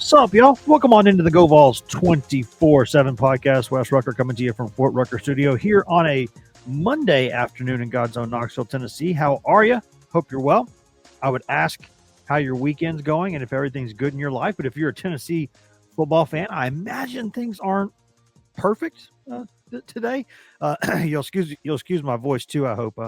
Sup, y'all? Welcome on into the GoVols247 Podcast. Wes Rucker coming to you from Fort Rucker Studio here on a Monday afternoon in God's own Knoxville, Tennessee. How are you? Hope you're well. I would ask how your weekend's going and if everything's good in your life. But if you're a Tennessee football fan, I imagine things aren't perfect today. You'll excuse my voice too. I hope.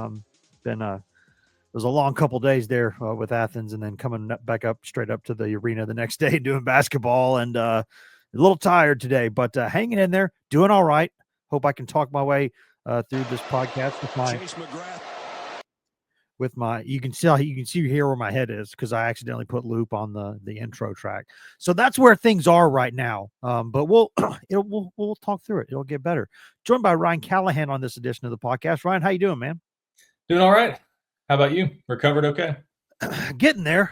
It was a long couple days there with Athens, and then coming back up straight up to the arena the next day doing basketball, and a little tired today, but hanging in there, doing all right. Hope I can talk my way through this podcast with my. You can see here where my head is because I accidentally put loop on the intro track. So that's where things are right now. But we'll talk through it. It'll get better. Joined by Ryan Callahan on this edition of the podcast. Ryan, how you doing, man? Doing all right. How about you? Recovered okay? Getting there.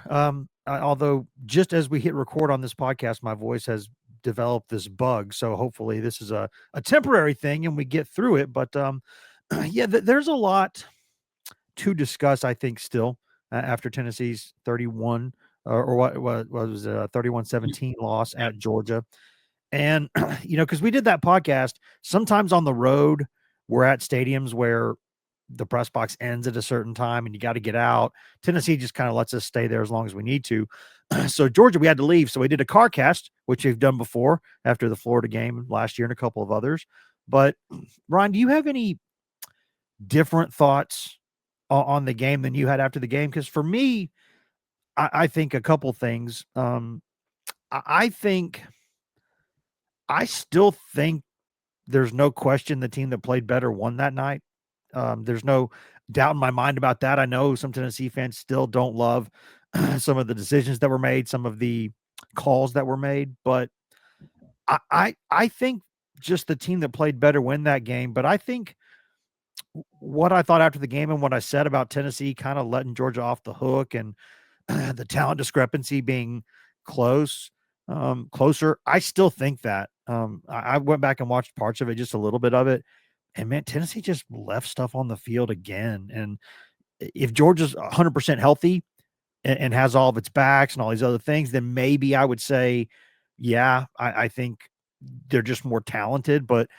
Although just as we hit record on this podcast, my voice has developed this bug. So hopefully this is a temporary thing and we get through it. But yeah, there's a lot to discuss, I think, still after Tennessee's 31 or what was a 31-17 loss at Georgia. And, because we did that podcast, sometimes on the road, we're at stadiums where the press box ends at a certain time and you got to get out. Tennessee just kind of lets us stay there as long as we need to. So Georgia, we had to leave. So we did a car cast, which we've done before after the Florida game last year and a couple of others. But Ryan, do you have any different thoughts on the game than you had after the game? Because for me, I think a couple things. I still think there's no question the team that played better won that night. There's no doubt in my mind about that. I know some Tennessee fans still don't love some of the decisions that were made, some of the calls that were made, but I think just the team that played better win that game. But I think what I thought after the game and what I said about Tennessee kind of letting Georgia off the hook and the talent discrepancy being closer, I still think that. I went back and watched parts of it, just a little bit of it. And man, Tennessee just left stuff on the field again. And if Georgia's 100% healthy and has all of its backs and all these other things, then maybe I would say, yeah, I think they're just more talented. But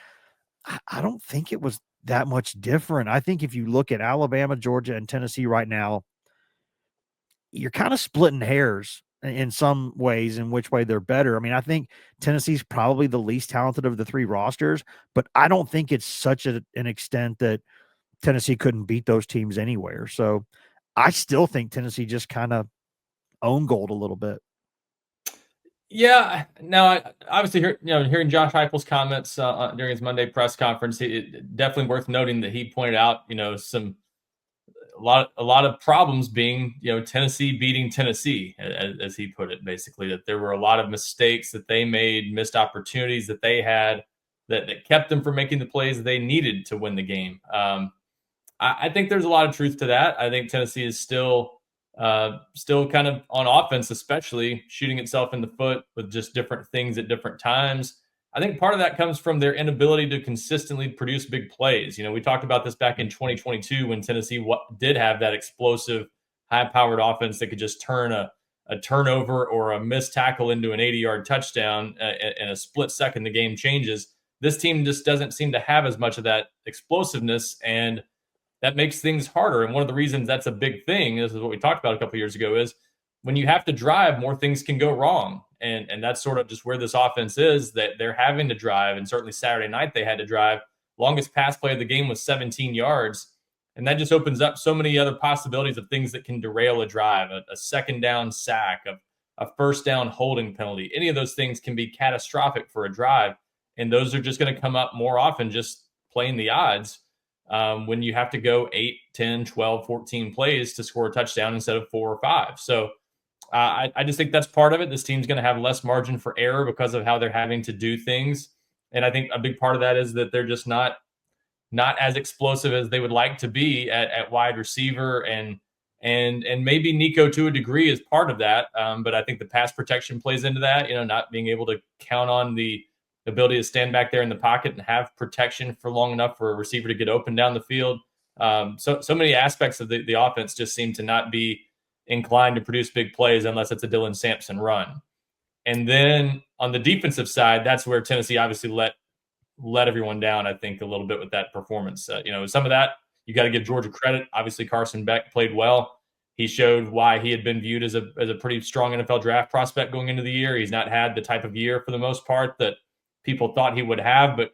I don't think it was that much different. I think if you look at Alabama, Georgia, and Tennessee right now, you're kind of splitting hairs in some ways in which way they're better. I mean, I think Tennessee's probably the least talented of the three rosters, but I don't think it's such an extent that Tennessee couldn't beat those teams anywhere. So I still think Tennessee just kind of owned gold a little bit. Yeah. Now, obviously, hearing Josh Heupel's comments during his Monday press conference, it definitely worth noting that he pointed out, a lot of problems being, Tennessee beating Tennessee, as he put it, basically, that there were a lot of mistakes that they made, missed opportunities that they had that kept them from making the plays they needed to win the game. I think there's a lot of truth to that. I think Tennessee is still kind of on offense, especially shooting itself in the foot with just different things at different times. I think part of that comes from their inability to consistently produce big plays. We talked about this back in 2022 when Tennessee did have that explosive, high-powered offense that could just turn a turnover or a missed tackle into an 80-yard touchdown in a split second. The game changes. This team just doesn't seem to have as much of that explosiveness, and that makes things harder. And one of the reasons that's a big thing, this is what we talked about a couple of years ago, is when you have to drive, more things can go wrong. And that's sort of just where this offense is, that they're having to drive. And certainly Saturday night they had to drive. Longest pass play of the game was 17 yards. And that just opens up so many other possibilities of things that can derail a drive, a second down sack, a first down holding penalty. Any of those things can be catastrophic for a drive. And those are just going to come up more often just playing the odds when you have to go 8, 10, 12, 14 plays to score a touchdown instead of 4 or 5. So I just think that's part of it. This team's going to have less margin for error because of how they're having to do things. And I think a big part of that is that they're just not as explosive as they would like to be at wide receiver. And maybe Nico to a degree is part of that. But I think the pass protection plays into that, not being able to count on the ability to stand back there in the pocket and have protection for long enough for a receiver to get open down the field. So many aspects of the offense just seem to not be inclined to produce big plays unless it's a Dylan Sampson run. And then on the defensive side, that's where Tennessee obviously let everyone down, I think, a little bit with that performance. Some of that you got to give Georgia credit. Obviously, Carson Beck played well. He showed why he had been viewed as a pretty strong NFL draft prospect going into the year. He's not had the type of year for the most part that people thought he would have, but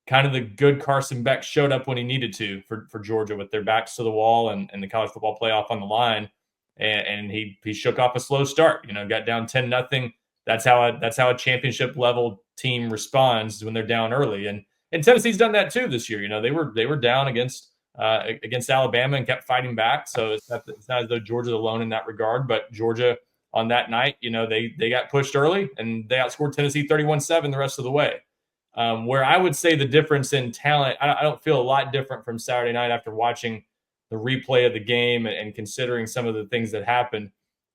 kind of the good Carson Beck showed up when he needed to for Georgia with their backs to the wall and the college football playoff on the line. And he shook off a slow start, got down 10-0. That's how a championship level team responds when they're down early. And Tennessee's done that too this year. They were down against Alabama and kept fighting back. So it's not as though Georgia's alone in that regard, but Georgia on that night, they got pushed early and they outscored Tennessee 31-7 the rest of the way. Where I would say the difference in talent, I don't feel a lot different from Saturday night after watching the replay of the game and considering some of the things that happened.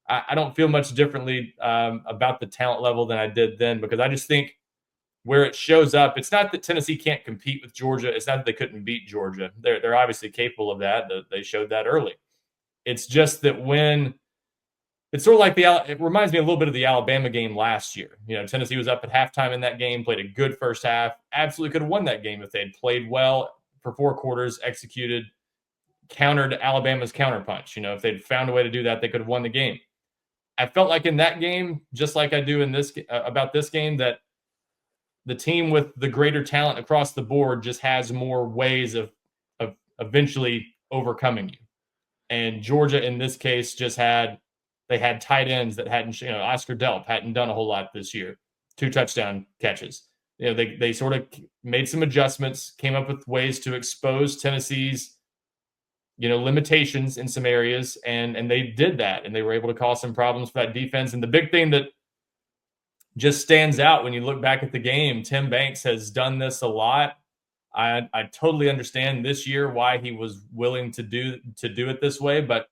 I don't feel much differently about the talent level than I did then, because I just think where it shows up, it's not that Tennessee can't compete with Georgia. It's not that they couldn't beat Georgia. They're obviously capable of that. They showed that early. It's just that when it's sort of like it reminds me a little bit of the Alabama game last year. Tennessee was up at halftime in that game, played a good first half, absolutely could have won that game if they had played well for 4 quarters, executed, countered Alabama's counterpunch. If they'd found a way to do that, they could have won the game. I felt like in that game, just like I do in this about this game, that the team with the greater talent across the board just has more ways of eventually overcoming you. And Georgia in this case they had tight ends that hadn't, Oscar Delp hadn't done a whole lot this year, 2 touchdown catches. They sort of made some adjustments, came up with ways to expose Tennessee's, limitations in some areas, and they did that, and they were able to cause some problems for that defense. And the big thing that just stands out when you look back at the game, Tim Banks has done this a lot. I totally understand this year why he was willing to do it this way, but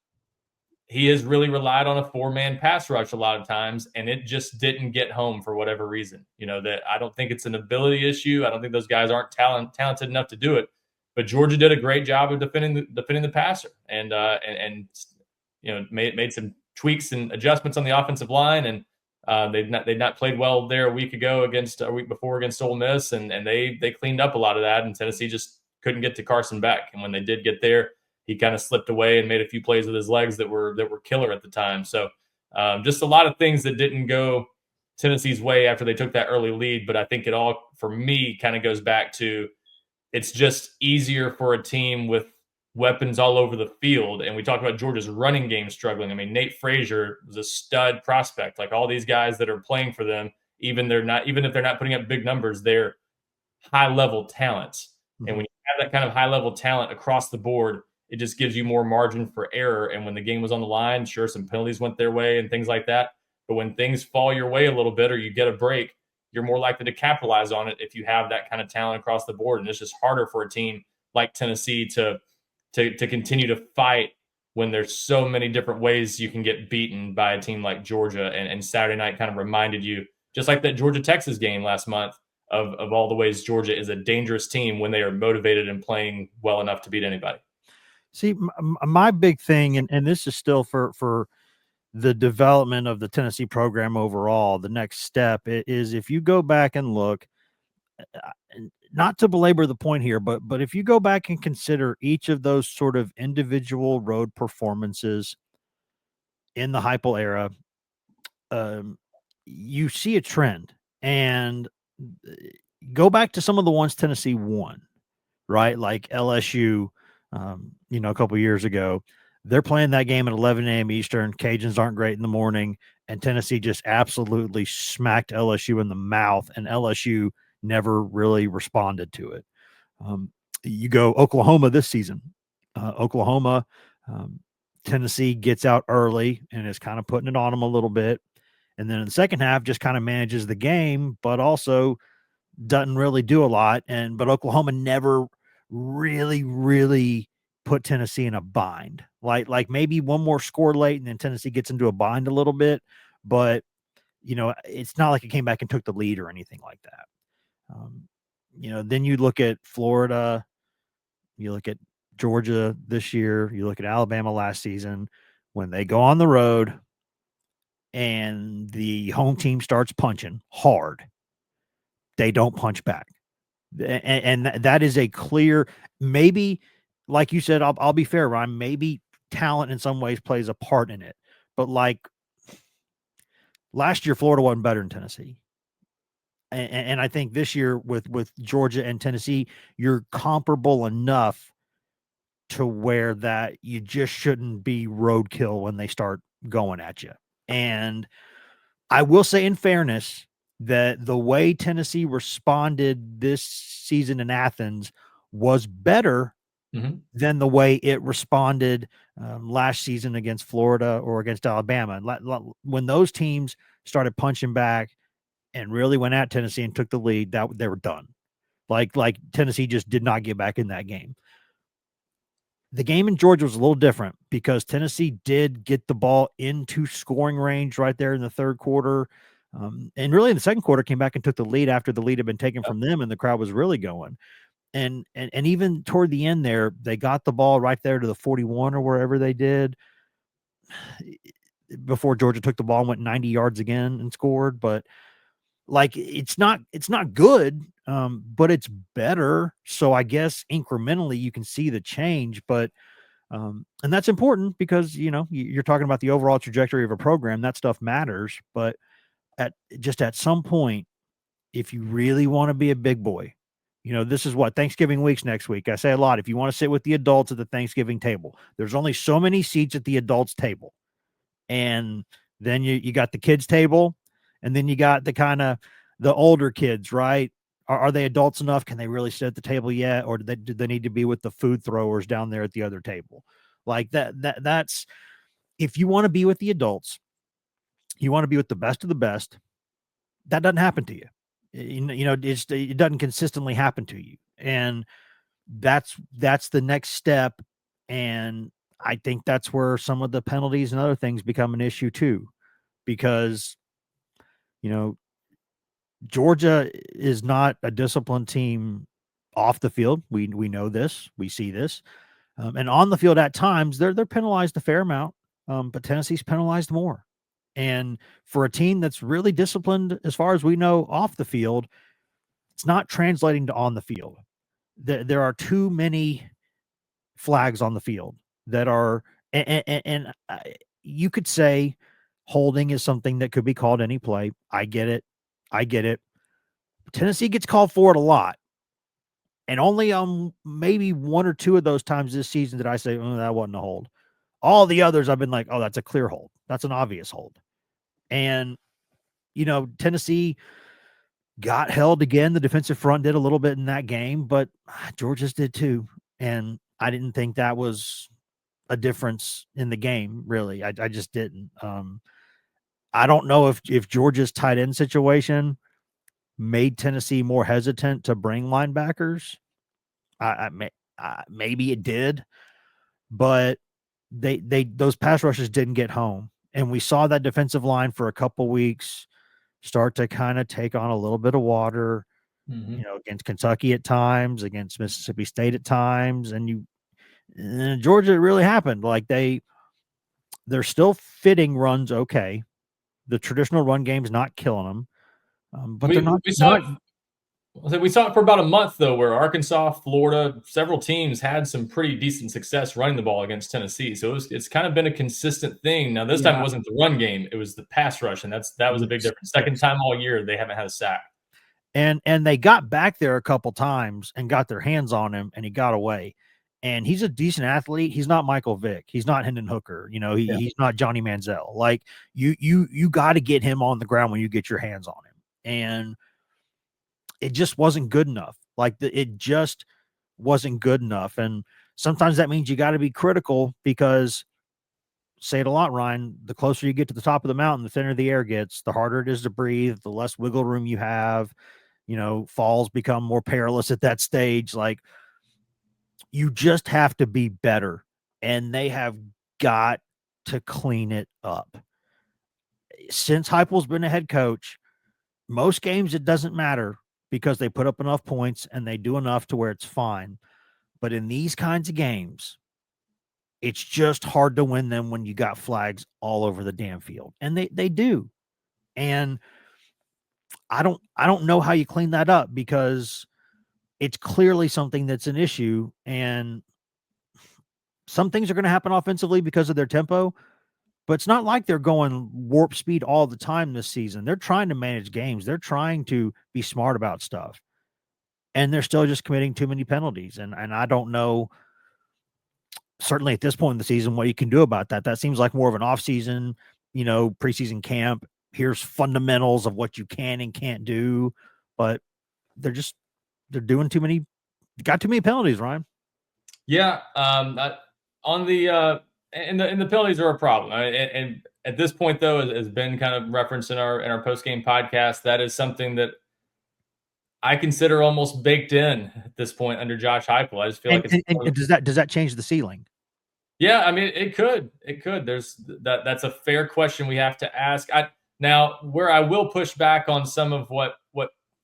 he has really relied on a 4-man pass rush a lot of times, and it just didn't get home for whatever reason. That I don't think it's an ability issue. I don't think those guys aren't talented enough to do it. But Georgia did a great job of defending the passer, and made some tweaks and adjustments on the offensive line, and they'd not played well there a week before against Ole Miss, and they cleaned up a lot of that, and Tennessee just couldn't get to Carson Beck. And when they did get there, he kind of slipped away and made a few plays with his legs that were killer at the time. So just a lot of things that didn't go Tennessee's way after they took that early lead. But I think it all, for me, kind of goes back to it's just easier for a team with weapons all over the field. And we talked about Georgia's running game struggling. I mean, Nate Frazier was a stud prospect. Like all these guys that are playing for them, even if they're not putting up big numbers, they're high-level talents. Mm-hmm. And when you have that kind of high-level talent across the board, it just gives you more margin for error. And when the game was on the line, sure, some penalties went their way and things like that. But when things fall your way a little bit or you get a break, you're more likely to capitalize on it if you have that kind of talent across the board. And it's just harder for a team like Tennessee to continue to fight when there's so many different ways you can get beaten by a team like Georgia. And Saturday night kind of reminded you, just like that Georgia-Texas game last month, of all the ways Georgia is a dangerous team when they are motivated and playing well enough to beat anybody. See, my big thing, and this is still for the development of the Tennessee program overall, the next step is if you go back and look, not to belabor the point here, but if you go back and consider each of those sort of individual road performances in the Heupel era, you see a trend. And go back to some of the ones Tennessee won, right? Like LSU, a couple years ago. They're playing that game at 11 a.m. Eastern. Cajuns aren't great in the morning, and Tennessee just absolutely smacked LSU in the mouth, and LSU never really responded to it. You go Oklahoma this season. Oklahoma, Tennessee gets out early and is kind of putting it on them a little bit. And then in the second half, just kind of manages the game, but also doesn't really do a lot. But Oklahoma never really put Tennessee in a bind. Like maybe one more score late and then Tennessee gets into a bind a little bit, but it's not like it came back and took the lead or anything like that. Then you look at Florida, you look at Georgia this year, you look at Alabama last season, when they go on the road and the home team starts punching hard, they don't punch back. And that is a clear, maybe, like you said, I'll be fair, Ryan, maybe talent in some ways plays a part in it. But like last year, Florida wasn't better than Tennessee. And I think this year with Georgia and Tennessee, you're comparable enough to where that you just shouldn't be roadkill when they start going at you. And I will say, in fairness, that the way Tennessee responded this season in Athens was better than the way it responded last season against Florida or against Alabama. When those teams started punching back and really went at Tennessee and took the lead, that they were done. Like Tennessee just did not get back in that game. The game in Georgia was a little different because Tennessee did get the ball into scoring range right there in the third quarter. And really in the second quarter came back and took the lead after the lead had been taken from them and the crowd was really going. And even toward the end there, they got the ball right there to the 41 or wherever they did before Georgia took the ball and went 90 yards again and scored. But like, it's not good, but it's better. So I guess incrementally you can see the change, but and that's important because, you're talking about the overall trajectory of a program. That stuff matters. But at some point, if you really want to be a big boy, this is what Thanksgiving week's next week. I say a lot. If you want to sit with the adults at the Thanksgiving table, there's only so many seats at the adults table. And then you got the kids table, and then you got the kind of the older kids, right? Are they adults enough? Can they really sit at the table yet? Or do they need to be with the food throwers down there at the other table? Like that's, if you want to be with the adults, you want to be with the best of the best. That doesn't happen to you. It doesn't consistently happen to you. And that's the next step. And I think that's where some of the penalties and other things become an issue too, because, Georgia is not a disciplined team off the field. We know this, we see this, and on the field at times they're penalized a fair amount, but Tennessee's penalized more. And for a team that's really disciplined, as far as we know, off the field, it's not translating to on the field. There are too many flags on the field that are, and you could say holding is something that could be called any play. I get it. Tennessee gets called for it a lot. And only maybe one or two of those times this season did I say, that wasn't a hold. All the others I've been like, oh, that's a clear hold. That's an obvious hold. And, Tennessee got held again. The defensive front did a little bit in that game, but Georgia's did too. And I didn't think that was a difference in the game, really. I just didn't. I don't know if Georgia's tight end situation made Tennessee more hesitant to bring linebackers. Maybe it did, but those pass rushes didn't get home. And we saw that defensive line for a couple weeks start to kind of take on a little bit of water, against Kentucky at times, against Mississippi State at times. And Georgia, it really happened. Like they're still fitting runs okay. The traditional run game's not killing them. But we saw it for about a month, though, where Arkansas, Florida, several teams had some pretty decent success running the ball against Tennessee. So it's kind of been a consistent thing. Now, this time it wasn't the run game; it was the pass rush, and that was a big difference. Second time all year they haven't had a sack. And they got back there a couple times and got their hands on him, and he got away. And he's a decent athlete. He's not Michael Vick. He's not Hendon Hooker. He's not Johnny Manziel. Like you got to get him on the ground when you get your hands on him. And it just wasn't good enough. It just wasn't good enough. And sometimes that means you got to be critical because, say it a lot, Ryan, the closer you get to the top of the mountain, the thinner the air gets, the harder it is to breathe, the less wiggle room you have. Falls become more perilous at that stage. Like, you just have to be better, and they have got to clean it up. Since Heupel's been a head coach, most games it doesn't matter because they put up enough points and they do enough to where it's fine. But in these kinds of games, It's just hard to win them when you got flags all over the damn field. And they do. And I don't know how you clean that up, because it's clearly something that's an issue, and some things are going to happen offensively because of their tempo, but it's not like they're going warp speed all the time this season. They're trying to manage games. They're trying to be smart about stuff, and they're still just committing too many penalties. And I don't know, certainly at this point in the season, what you can do about that. That seems like more of an off-season, preseason camp. Here's fundamentals of what you can and can't do, but they're doing got too many penalties, Ryan. Yeah, on the and the penalties are a problem. And at this point, though, as Ben kind of referenced in our post game podcast, that is something that I consider almost baked in at this point under Josh Heupel. I just feel like does that change the ceiling? Yeah, I mean, it could. There's that's a fair question we have to ask. Now, where I will push back on some of what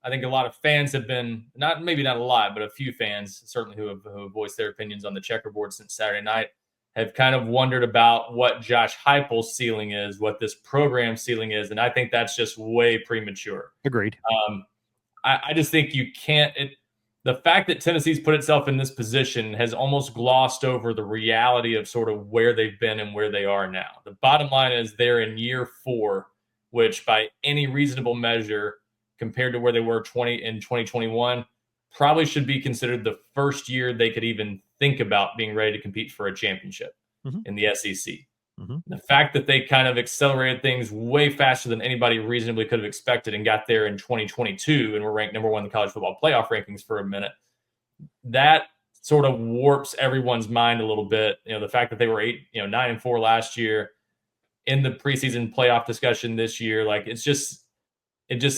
I think a lot of fans have been, maybe not a lot, but a few fans certainly who have voiced their opinions on the checkerboard since Saturday night, have kind of wondered about what Josh Heupel's ceiling is, what this program ceiling is, and I think that's just way premature. Agreed. I just think you can't. The fact that Tennessee's put itself in this position has almost glossed over the reality of sort of where they've been and where they are now. The bottom line is they're in year 4, which by any reasonable measure, compared to where they were in 2021, probably should be considered the first year they could even think about being ready to compete for a championship in the SEC. Mm-hmm. The fact that they kind of accelerated things way faster than anybody reasonably could have expected and got there in 2022 and were ranked number 1 in the college football playoff rankings for a minute, that sort of warps everyone's mind a little bit. The fact that they were 9-4 last year in the preseason playoff discussion this year, like it just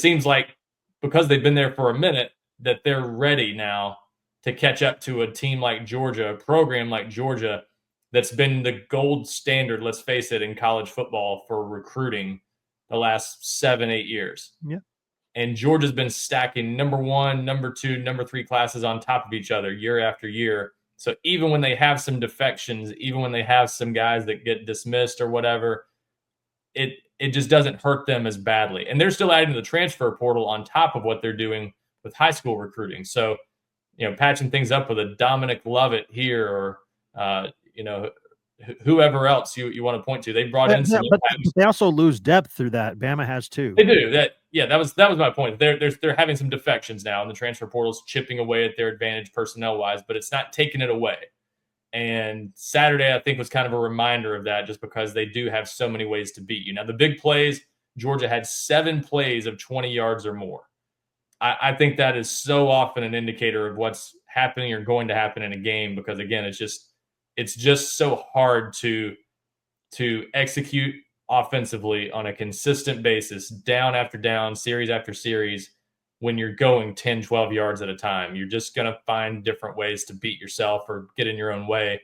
seems like because they've been there for a minute that they're ready now to catch up to a team like Georgia, a program like Georgia that's been the gold standard, let's face it, in college football for recruiting the last 7-8 years. Yeah. And Georgia's been stacking number 1, number 2, number 3 classes on top of each other year after year. So even when they have some defections, even when they have some guys that get dismissed or whatever, it just doesn't hurt them as badly. And they're still adding to the transfer portal on top of what they're doing with high school recruiting. So, patching things up with a Dominic Lovett here or, whoever else you want to point to. They brought in some, but they also lose depth through that. Bama has too. They do that. Yeah, that was my point. They're having some defections now, and the transfer portal's chipping away at their advantage personnel wise, but it's not taking it away. And Saturday, I think, was kind of a reminder of that, just because they do have so many ways to beat you. Now, the big plays, Georgia had 7 plays of 20 yards or more. I think that is so often an indicator of what's happening or going to happen in a game, because again, it's just so hard to execute offensively on a consistent basis, down after down, series after series, when you're going 10, 12 yards at a time. You're just going to find different ways to beat yourself or get in your own way.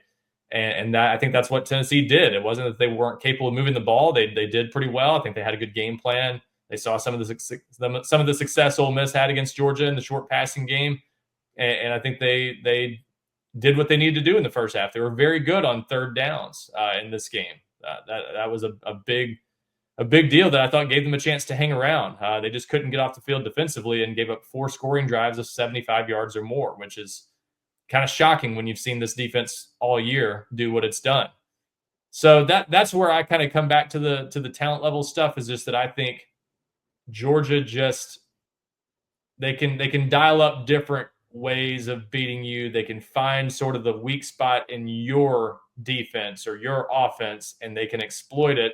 And that, I think that's what Tennessee did. It wasn't that they weren't capable of moving the ball. They did pretty well. I think they had a good game plan. They saw some of the success Ole Miss had against Georgia in the short passing game. And I think they did what they needed to do in the first half. They were very good on third downs in this game. That was a big deal that I thought gave them a chance to hang around. They just couldn't get off the field defensively and gave up 4 scoring drives of 75 yards or more, which is kind of shocking when you've seen this defense all year do what it's done. So that's where I kind of come back to the talent level stuff, is just that I think Georgia they can dial up different ways of beating you. They can find sort of the weak spot in your defense or your offense, and they can exploit it,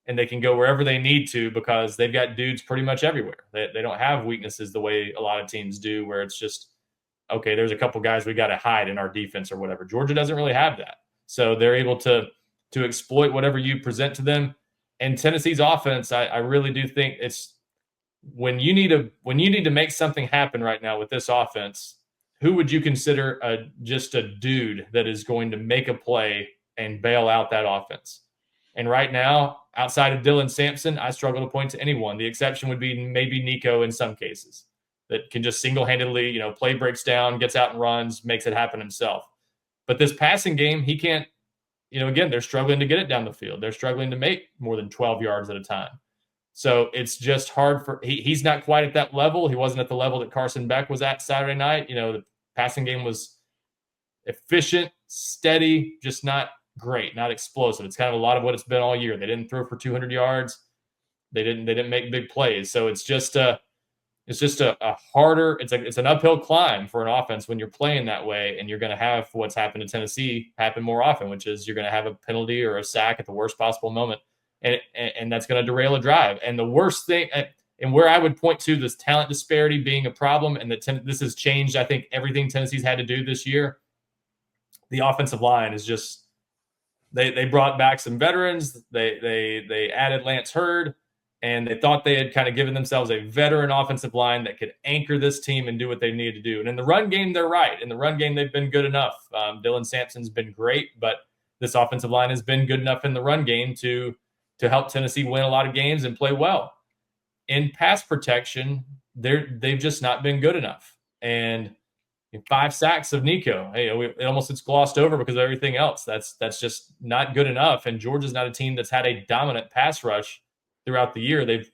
and they can go wherever they need to, because they've got dudes pretty much everywhere. They don't have weaknesses the way a lot of teams do, where it's just, okay, there's a couple guys we got to hide in our defense or whatever. Georgia doesn't really have that. So they're able to exploit whatever you present to them. And Tennessee's offense, I really do think it's, when you need to make something happen right now with this offense, who would you consider just a dude that is going to make a play and bail out that offense? And right now, outside of Dylan Sampson, I struggle to point to anyone. The exception would be maybe Nico in some cases, that can just single-handedly, play breaks down, gets out and runs, makes it happen himself. But this passing game, he can't again, they're struggling to get it down the field. They're struggling to make more than 12 yards at a time. So it's just hard for he's not quite at that level. He wasn't at the level that Carson Beck was at Saturday night. The passing game was efficient, steady, just not great, not explosive. It's kind of a lot of what it's been all year. They didn't throw for 200 yards. They didn't make big plays. So it's just a harder, it's an uphill climb for an offense when you're playing that way, and you're going to have what's happened to Tennessee happen more often, which is you're going to have a penalty or a sack at the worst possible moment, and that's going to derail a drive. And the worst thing, and where I would point to this talent disparity being a problem, and that this has changed, I think, everything Tennessee's had to do this year. The offensive line is just they brought back some veterans. They added Lance Hurd. And they thought they had kind of given themselves a veteran offensive line that could anchor this team and do what they needed to do. And in the run game, they're right. In the run game, they've been good enough. Dylan Sampson's been great, but this offensive line has been good enough in the run game to help Tennessee win a lot of games and play well. In pass protection, they've just not been good enough. And 5 sacks of Nico, it almost gets glossed over because of everything else. That's just not good enough. And Georgia's not a team that's had a dominant pass rush throughout the year. They've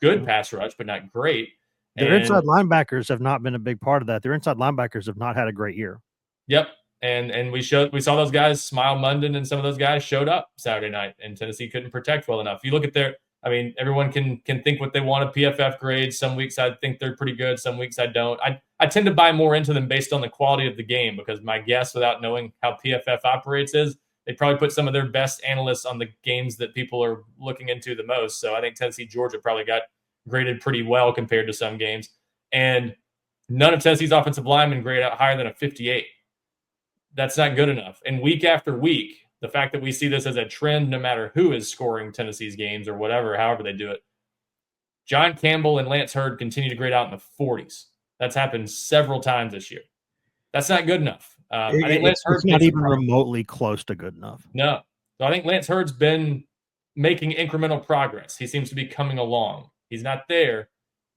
good pass rush, but not great. Their inside linebackers have not been a big part of that. Their inside linebackers have not had a great year. Yep. And we saw those guys, Smile Munden and some of those guys showed up Saturday night, and Tennessee couldn't protect well enough. You look at everyone can think what they want of PFF grades. Some weeks I think they're pretty good. Some weeks I don't. I tend to buy more into them based on the quality of the game, because my guess, without knowing how PFF operates, is they probably put some of their best analysts on the games that people are looking into the most. So I think Tennessee, Georgia probably got graded pretty well compared to some games. And none of Tennessee's offensive linemen grade out higher than a 58. That's not good enough. And week after week, the fact that we see this as a trend, no matter who is scoring Tennessee's games or whatever, however they do it, John Campbell and Lance Hurd continue to grade out in the 40s. That's happened several times this year. That's not good enough. I think Lance Hurd's not even remotely close to good enough. No. So I think Lance Hurd's been making incremental progress. He seems to be coming along. He's not there,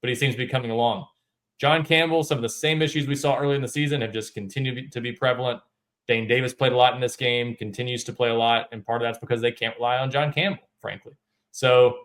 but he seems to be coming along. John Campbell, some of the same issues we saw early in the season have just continued to be prevalent. Dane Davis played a lot in this game, continues to play a lot, and part of that's because they can't rely on John Campbell, frankly. So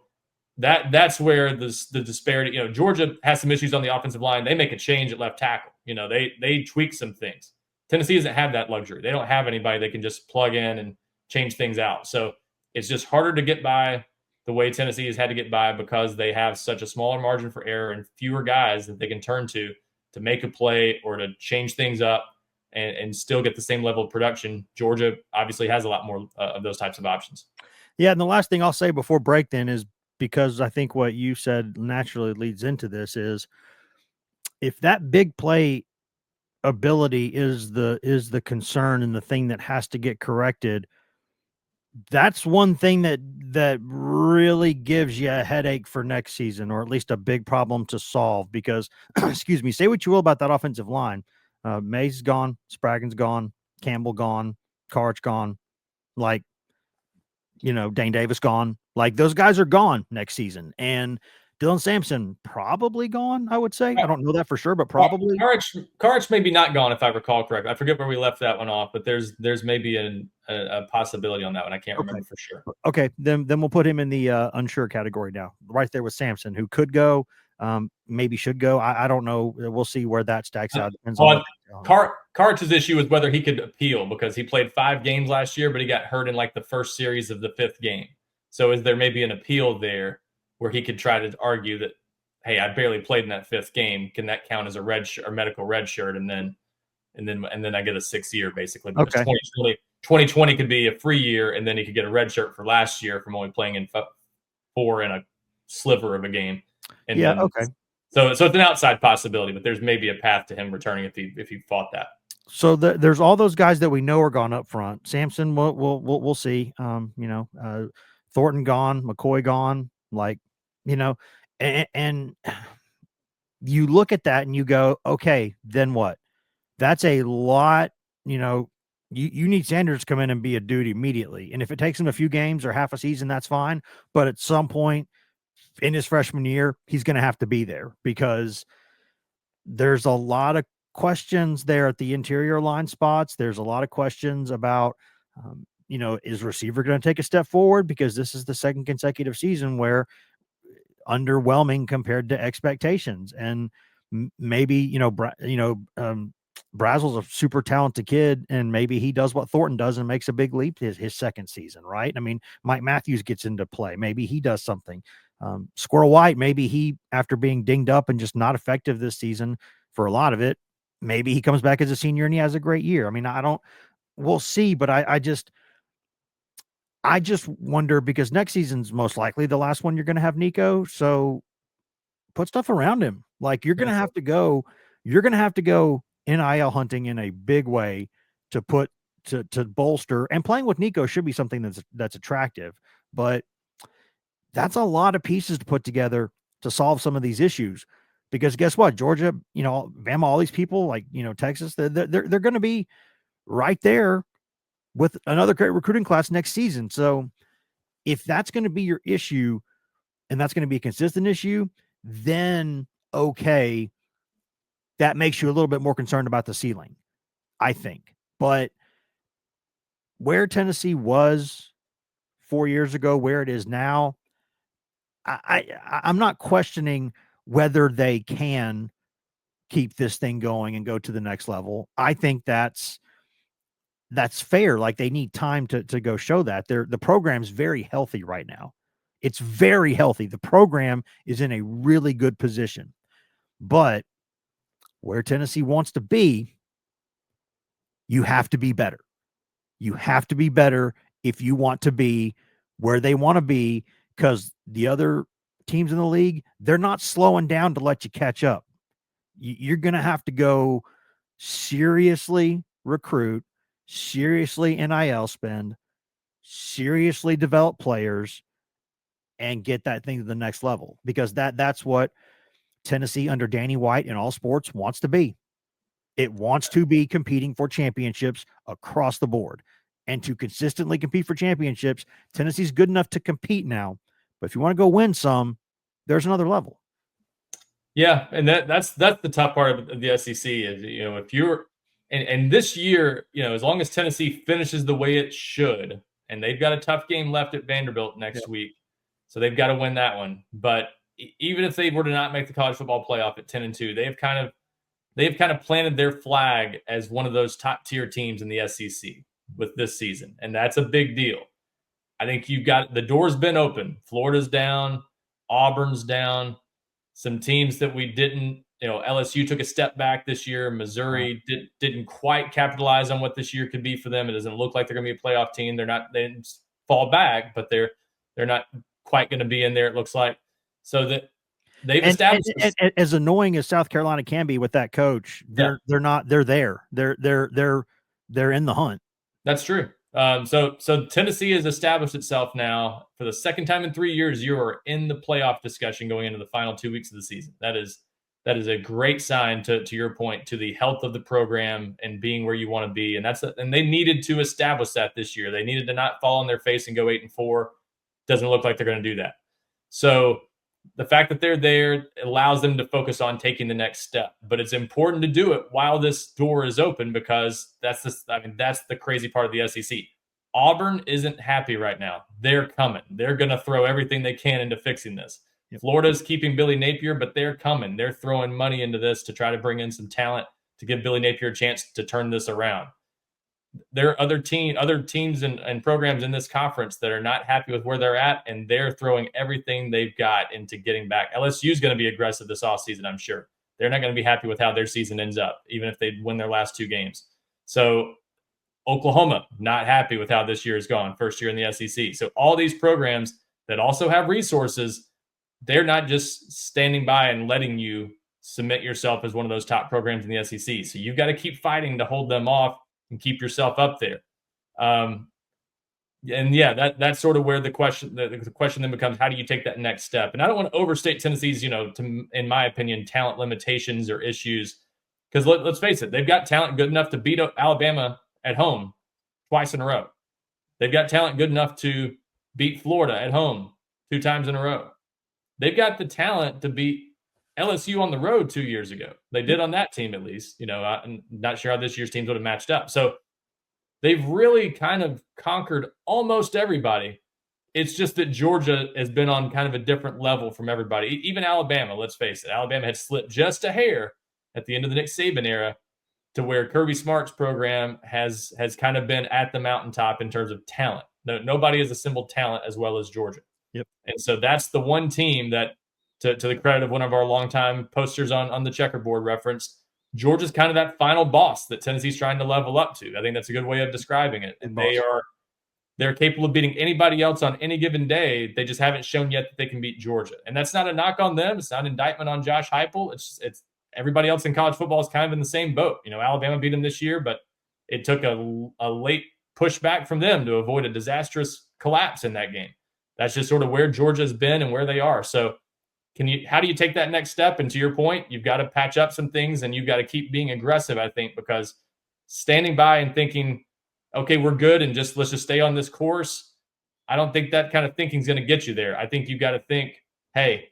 that's where the disparity. Georgia has some issues on the offensive line. They make a change at left tackle. They tweak some things. Tennessee doesn't have that luxury. They don't have anybody that can just plug in and change things out. So it's just harder to get by the way Tennessee has had to get by, because they have such a smaller margin for error and fewer guys that they can turn to make a play or to change things up and still get the same level of production. Georgia obviously has a lot more of those types of options. Yeah, and the last thing I'll say before break then is, because I think what you said naturally leads into this, is if that big play ability is the concern and the thing that has to get corrected, that's one thing that really gives you a headache for next season, or at least a big problem to solve. Because excuse me, say what you will about that offensive line, Mays gone, Spraggin's gone, Campbell gone, Karch gone, Dane Davis gone. Those guys are gone next season, and Dylan Sampson probably gone, I would say. I don't know that for sure, but probably. Karch maybe not gone, if I recall correctly. I forget where we left that one off, but there's maybe a possibility on that one. I can't remember for sure. Okay, then we'll put him in the unsure category now, right there with Sampson, who could go, maybe should go. I don't know. We'll see where that stacks out. Depends on Karch's issue is whether he could appeal, because he played 5 games last year, but he got hurt in the first series of the 5th game. So is there maybe an appeal there where he could try to argue that, hey, I barely played in that 5th game. Can that count as a red shirt or medical red shirt? And then I get a 6th year, basically. Because okay. 2020 could be a free year, and then he could get a red shirt for last year from only playing in 4 in a sliver of a game. And okay. So it's an outside possibility, but there's maybe a path to him returning if he fought that. So there's all those guys that we know are gone up front. Sampson, we'll see. Thornton gone, McCoy gone. And you look at that and you go, okay, then what? That's a lot. You need Sanders to come in and be a dude immediately. And if it takes him a few games or half a season, that's fine. But at some point in his freshman year, he's going to have to be there, because there's a lot of questions there at the interior line spots. There's a lot of questions about is receiver going to take a step forward? Because this is the second consecutive season where underwhelming compared to expectations. And maybe, Brazel's a super talented kid, and maybe he does what Thornton does and makes a big leap his second season, right? I mean, Mike Matthews gets into play. Maybe he does something. Squirrel White, maybe he, after being dinged up and just not effective this season for a lot of it, maybe he comes back as a senior and he has a great year. I mean, we'll see, but I just wonder, because next season's most likely the last one you're going to have Nico. So put stuff around him. Like, you're going to have to go NIL hunting in a big way to bolster, and playing with Nico should be something that's attractive, but that's a lot of pieces to put together to solve some of these issues. Because guess what? Georgia, Bama, all these people, like, Texas, they're going to be right there with another great recruiting class next season. So if that's going to be your issue, and that's going to be a consistent issue, then okay, that makes you a little bit more concerned about the ceiling, I think. But where Tennessee was 4 years ago, where it is now, I'm not questioning whether they can keep this thing going and go to the next level. I think that's fair. Like, they need time to go show that. The program's very healthy right now. It's very healthy. The program is in a really good position. But where Tennessee wants to be, you have to be better. You have to be better if you want to be where they want to be, because the other teams in the league, they're not slowing down to let you catch up. You're going to have to go seriously recruit, seriously NIL spend, seriously develop players, and get that thing to the next level, because that's what Tennessee under Danny White in all sports wants to be. It wants to be competing for championships across the board. And to consistently compete for championships, Tennessee's good enough to compete now. But if you want to go win some, there's another level. Yeah, and that's the tough part of the SEC is, if you're and this year, as long as Tennessee finishes the way it should, and they've got a tough game left at Vanderbilt next week, so they've got to win that one. But even if they were to not make the college football playoff at 10-2, they've kind of planted their flag as one of those top tier teams in the SEC with this season, and that's a big deal. I think you've got the door's been open. Florida's down, Auburn's down. Some teams that we didn't, LSU took a step back this year. Missouri didn't quite capitalize on what this year could be for them. It doesn't look like they're going to be a playoff team. They didn't fall back, but they're not quite going to be in there, it looks like. So that they've established. And as annoying as South Carolina can be with that coach, they're not. They're there. They're in the hunt. That's true. So Tennessee has established itself now for the second time in 3 years. You are in the playoff discussion going into the final 2 weeks of the season. That is a great sign, to your point, to the health of the program and being where you want to be. And they needed to establish that this year. They needed to not fall on their face and go 8-4. Doesn't look like they're going to do that. So the fact that they're there allows them to focus on taking the next step. But it's important to do it while this door is open, because that's the crazy part of the SEC. Auburn isn't happy right now. They're coming. They're going to throw everything they can into fixing this. Yep. Florida's keeping Billy Napier, but they're coming. They're throwing money into this to try to bring in some talent to give Billy Napier a chance to turn this around. There are other teams and programs in this conference that are not happy with where they're at, and they're throwing everything they've got into getting back. LSU is going to be aggressive this offseason, I'm sure. They're not going to be happy with how their season ends up, even if they win their last 2 games. So Oklahoma, not happy with how this year has gone, first year in the SEC. So all these programs that also have resources, they're not just standing by and letting you submit yourself as one of those top programs in the SEC. So you've got to keep fighting to hold them off and keep yourself up there. That's sort of where the question then becomes, how do you take that next step? And I don't want to overstate Tennessee's, in my opinion, talent limitations or issues, because let's face it, they've got talent good enough to beat Alabama at home twice in a row. They've got talent good enough to beat Florida at home 2 times in a row. They've got the talent to beat LSU on the road 2 years ago. They did on that team, at least. I'm not sure how this year's teams would have matched up. So they've really kind of conquered almost everybody. It's just that Georgia has been on kind of a different level from everybody. Even Alabama, let's face it, Alabama had slipped just a hair at the end of the Nick Saban era to where Kirby Smart's program has kind of been at the mountaintop in terms of talent. Nobody has assembled talent as well as Georgia. Yep. And so that's the one team that, to the credit of one of our longtime posters on the checkerboard referenced, Georgia's kind of that final boss that Tennessee's trying to level up to. I think that's a good way of describing it. And they're capable of beating anybody else on any given day. They just haven't shown yet that they can beat Georgia. And that's not a knock on them. It's not an indictment on Josh Heupel. It's everybody else in college football is kind of in the same boat. Alabama beat them this year, but it took a late pushback from them to avoid a disastrous collapse in that game. That's just sort of where Georgia's been and where they are. So how do you take that next step? And to your point, you've got to patch up some things and you've got to keep being aggressive, I think, because standing by and thinking, okay, we're good and let's just stay on this course, I don't think that kind of thinking is going to get you there. I think you've got to think, hey,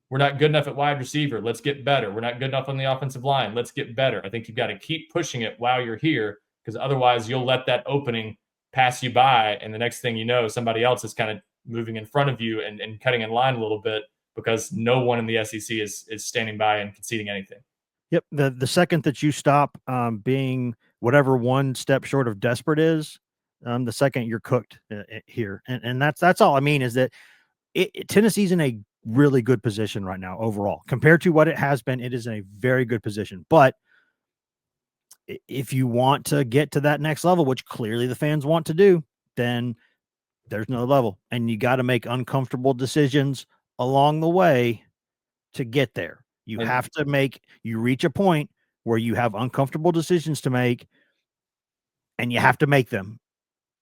we're not good enough at wide receiver. Let's get better. We're not good enough on the offensive line. Let's get better. I think you've got to keep pushing it while you're here, because otherwise you'll let that opening pass you by. And the next thing you know, somebody else is kind of moving in front of you and cutting in line a little bit, because no one in the SEC is standing by and conceding anything. Yep. The second that you stop being whatever one step short of desperate is, the second you're cooked here. And that's all I mean is that Tennessee's in a really good position right now overall. Compared to what it has been, it is in a very good position. But if you want to get to that next level, which clearly the fans want to do, then there's no level. And you got to make uncomfortable decisions along the way to get there. You have to you reach a point where you have uncomfortable decisions to make, and you have to make them,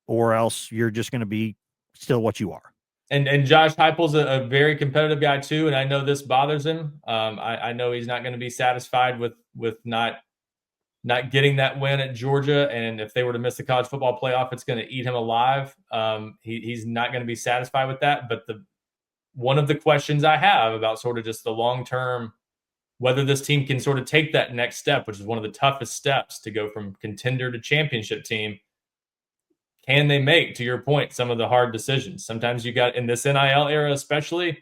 or else you're just going to be still what you are. And Josh Heupel's a very competitive guy too, and I know this bothers him. I know he's not going to be satisfied with not getting that win at Georgia, and if they were to miss the college football playoff, it's going to eat him alive. He's not going to be satisfied with that. But one of the questions I have about sort of just the long term, whether this team can sort of take that next step, which is one of the toughest steps to go from contender to championship team. Can they make, to your point, some of the hard decisions? Sometimes you got, in this NIL era especially, you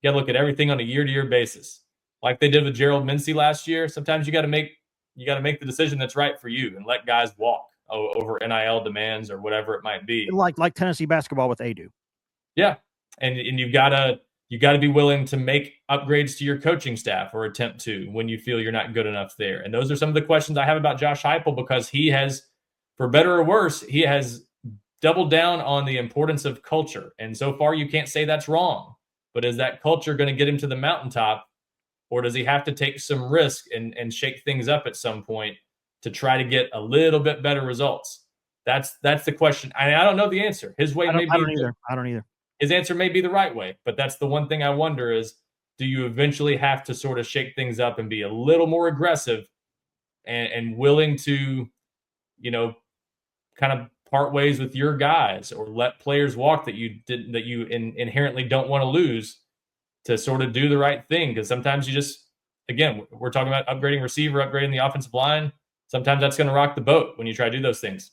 got to look at everything on a year-to-year basis. Like they did with Gerald Mincey last year, sometimes you got to make the decision that's right for you and let guys walk over NIL demands or whatever it might be. Like Tennessee basketball with Adu. Yeah. And you've got to be willing to make upgrades to your coaching staff or attempt to when you feel you're not good enough there. And those are some of the questions I have about Josh Heupel, because he has, for better or worse, he has doubled down on the importance of culture. And so far, you can't say that's wrong. But is that culture going to get him to the mountaintop, or does he have to take some risk and shake things up at some point to try to get a little bit better results? That's the question. I don't know the answer. His way may be. I don't either. His answer may be the right way, but that's the one thing I wonder is, do you eventually have to sort of shake things up and be a little more aggressive and willing to, kind of part ways with your guys, or let players walk that you inherently don't want to lose, to sort of do the right thing? Because sometimes you just, again, we're talking about upgrading receiver, upgrading the offensive line. Sometimes that's going to rock the boat when you try to do those things.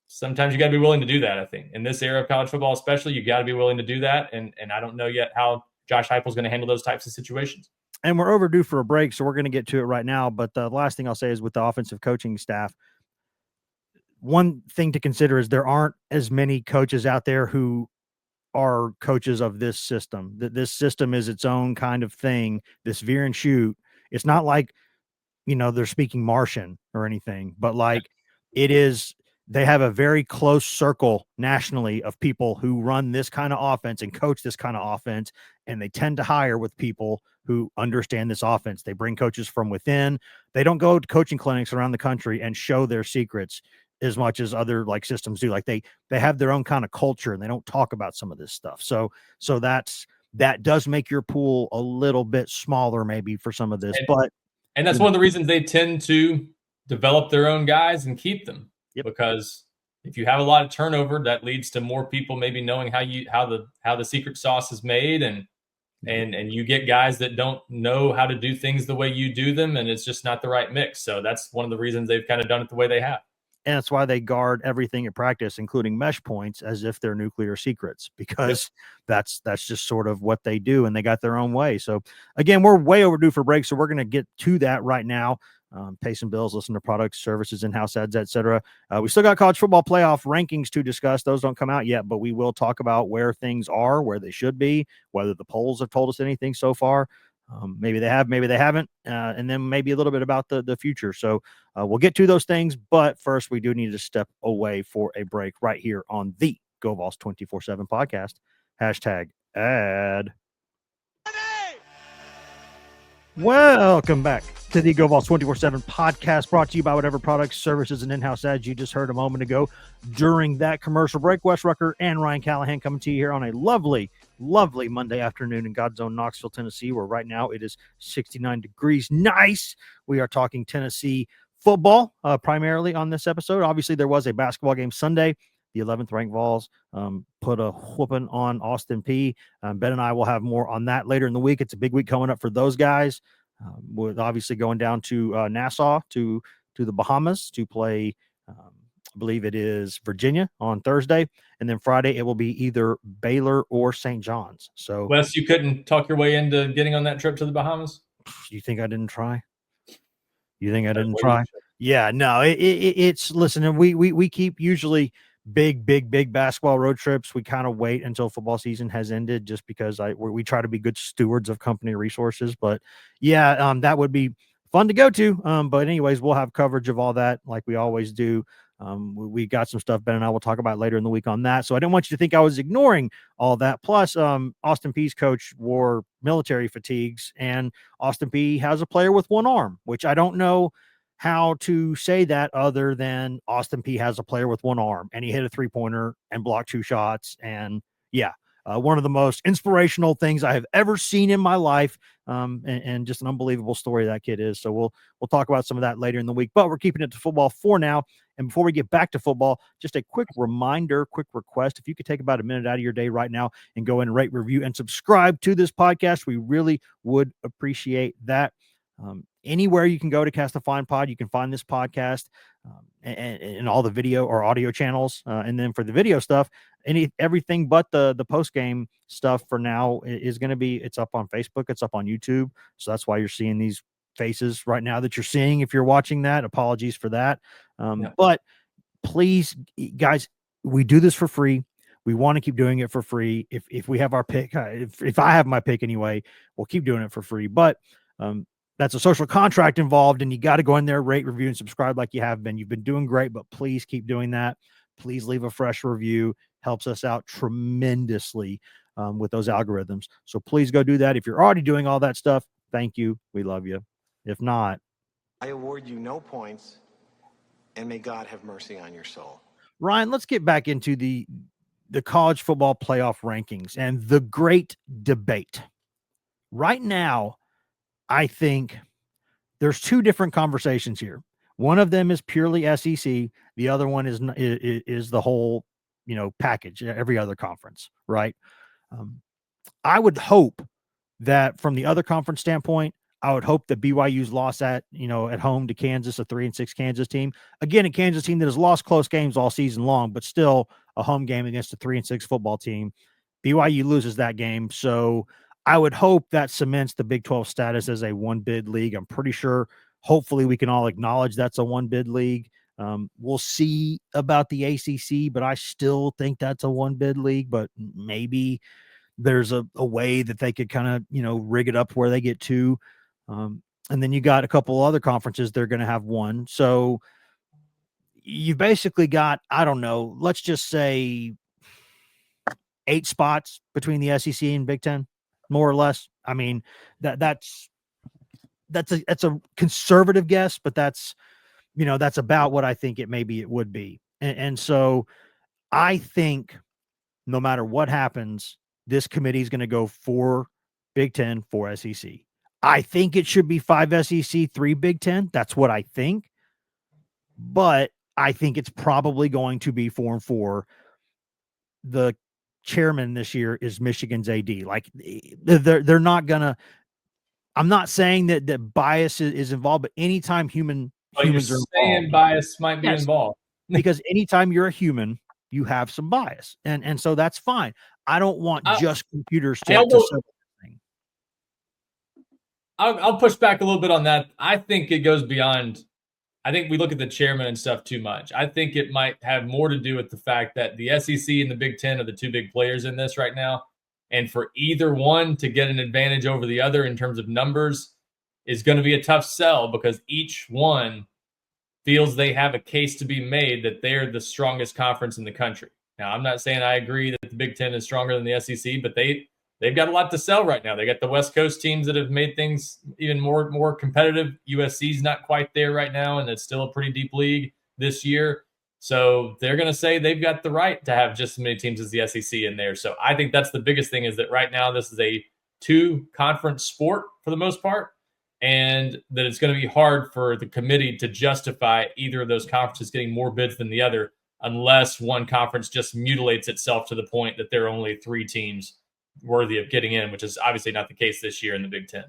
Sometimes you got to be willing to do that. I think in this era of college football, especially, you got to be willing to do that. And I don't know yet how Josh Heupel is going to handle those types of situations. And we're overdue for a break, so we're going to get to it right now. But the last thing I'll say is, with the offensive coaching staff, one thing to consider is there aren't as many coaches out there who are coaches of this system. This system is its own kind of thing, this veer and shoot. It's not like, they're speaking Martian or anything, but like it is, they have a very close circle nationally of people who run this kind of offense and coach this kind of offense. And they tend to hire with people who understand this offense. They bring coaches from within. They don't go to coaching clinics around the country and show their secrets as much as other systems do. Like they have their own kind of culture, and they don't talk about some of this stuff. So that does make your pool a little bit smaller maybe for some of this, and that's one of the reasons they tend to develop their own guys and keep them. Yep. Because if you have a lot of turnover, that leads to more people maybe knowing how the secret sauce is made, and you get guys that don't know how to do things the way you do them, and it's just not the right mix. So that's one of the reasons they've kind of done it the way they have. And that's why they guard everything at practice, including mesh points, as if they're nuclear secrets, because that's just sort of what they do, and they got their own way. So again, we're way overdue for break, so we're going to get to that right now. Pay some bills, listen to products, services, in-house ads, etc. We still got college football playoff rankings to discuss. Those don't come out yet, but we will talk about where things are, where they should be, whether the polls have told us anything so far. Maybe they have, maybe they haven't, and then maybe a little bit about the future. So we'll get to those things, but first we do need to step away for a break right here on the GoVols247 Podcast. Hashtag ad. Welcome back to the GoVols247 Podcast, brought to you by whatever products, services, and in-house ads you just heard a moment ago during that commercial break. Wes Rucker and Ryan Callahan coming to you here on a lovely Monday afternoon in God's own Knoxville, Tennessee, where right now it is 69 degrees. Nice. We are talking Tennessee football primarily on this episode. Obviously, there was a basketball game Sunday. The 11th ranked Vols put a whooping on Austin Peay. Ben and I will have more on that later in the week. It's a big week coming up for those guys. With obviously going down to Nassau to the Bahamas to play, I believe it is Virginia on Thursday. And then Friday, it will be either Baylor or St. John's. So, Wes, you couldn't talk your way into getting on that trip to the Bahamas? You think I didn't try? You think I didn't try? Yeah, no, it's listen, and we keep usually big basketball road trips. We kind of wait until football season has ended just because we try to be good stewards of company resources. But yeah, that would be fun to go to. But anyways, we'll have coverage of all that like we always do. We got some stuff Ben and I will talk about later in the week on that. So I didn't want you to think I was ignoring all that. Plus, Austin Peay's coach wore military fatigues, and Austin Peay has a player with one arm, which I don't know how to say that other than Austin Peay has a player with one arm, and he hit a 3-pointer and blocked 2 shots. And yeah, one of the most inspirational things I have ever seen in my life. And just an unbelievable story that kid is. So we'll talk about some of that later in the week, but we're keeping it to football for now. And before we get back to football, just a quick reminder, quick request. If you could take about a minute out of your day right now and go in and rate, review, and subscribe to this podcast, we really would appreciate that. Anywhere you can go to Cast a Fine Pod, you can find this podcast and all the video or audio channels. And then for the video stuff, everything but the post game stuff for now is going to be, it's up on Facebook, it's up on YouTube. So that's why you're seeing these faces right now that you're seeing. If you're watching that, apologies for that. But please, guys, we do this for free. We want to keep doing it for free. If we have our pick, if I have my pick anyway, we'll keep doing it for free. But that's a social contract involved, and you got to go in there, rate, review, and subscribe like you have been. You've been doing great, but please keep doing that. Please leave a fresh review. Helps us out tremendously with those algorithms. So please go do that. If you're already doing all that stuff, thank you. We love you. If not, I award you no points, and may God have mercy on your soul. Ryan, let's get back into the college football playoff rankings and the great debate. Right now, I think there's 2 different conversations here. One of them is purely SEC. The other one is the whole, package, every other conference, right? I would hope that from the other conference standpoint, I would hope that BYU's loss at home to Kansas, a 3-6 Kansas team. Again, a Kansas team that has lost close games all season long, but still a home game against a 3-6 football team. BYU loses that game. So I would hope that cements the Big 12 status as a 1-bid league. I'm pretty sure, hopefully we can all acknowledge that's a 1-bid league. We'll see about the ACC, but I still think that's a 1-bid league, but maybe there's a way that they could kind of, rig it up where they get 2. And then you got a couple other conferences, they're going to have 1. So you've basically got, I don't know, let's just say 8 spots between the SEC and Big 10. More or less. I mean, that's a conservative guess, but that's about what I think it would be. And so I think no matter what happens, this committee is going to go 4 Big 10, 4 SEC. I think it should be 5 SEC, 3 Big 10. That's what I think. But I think it's probably going to be 4 and 4. The chairman this year is Michigan's AD. Like they're not gonna. I'm not saying that bias is involved, but anytime humans are involved, bias might be involved. because anytime you're a human, you have some bias, and so that's fine. I don't want just computers to settle everything. I'll push back a little bit on that. I think it goes beyond. I think we look at the chairman and stuff too much. I think it might have more to do with the fact that the SEC and the Big Ten are the two big players in this right now. And for either one to get an advantage over the other in terms of numbers is going to be a tough sell, because each one feels they have a case to be made that they're the strongest conference in the country. Now, I'm not saying I agree that the Big Ten is stronger than the SEC, but they've got a lot to sell right now. They got the West Coast teams that have made things even more competitive. USC's not quite there right now, and it's still a pretty deep league this year. So they're going to say they've got the right to have just as many teams as the SEC in there. So I think that's the biggest thing, is that right now this is a two-conference sport for the most part, and that it's going to be hard for the committee to justify either of those conferences getting more bids than the other, unless one conference just mutilates itself to the point that there are only 3 teams worthy of getting in, which is obviously not the case this year in the Big Ten.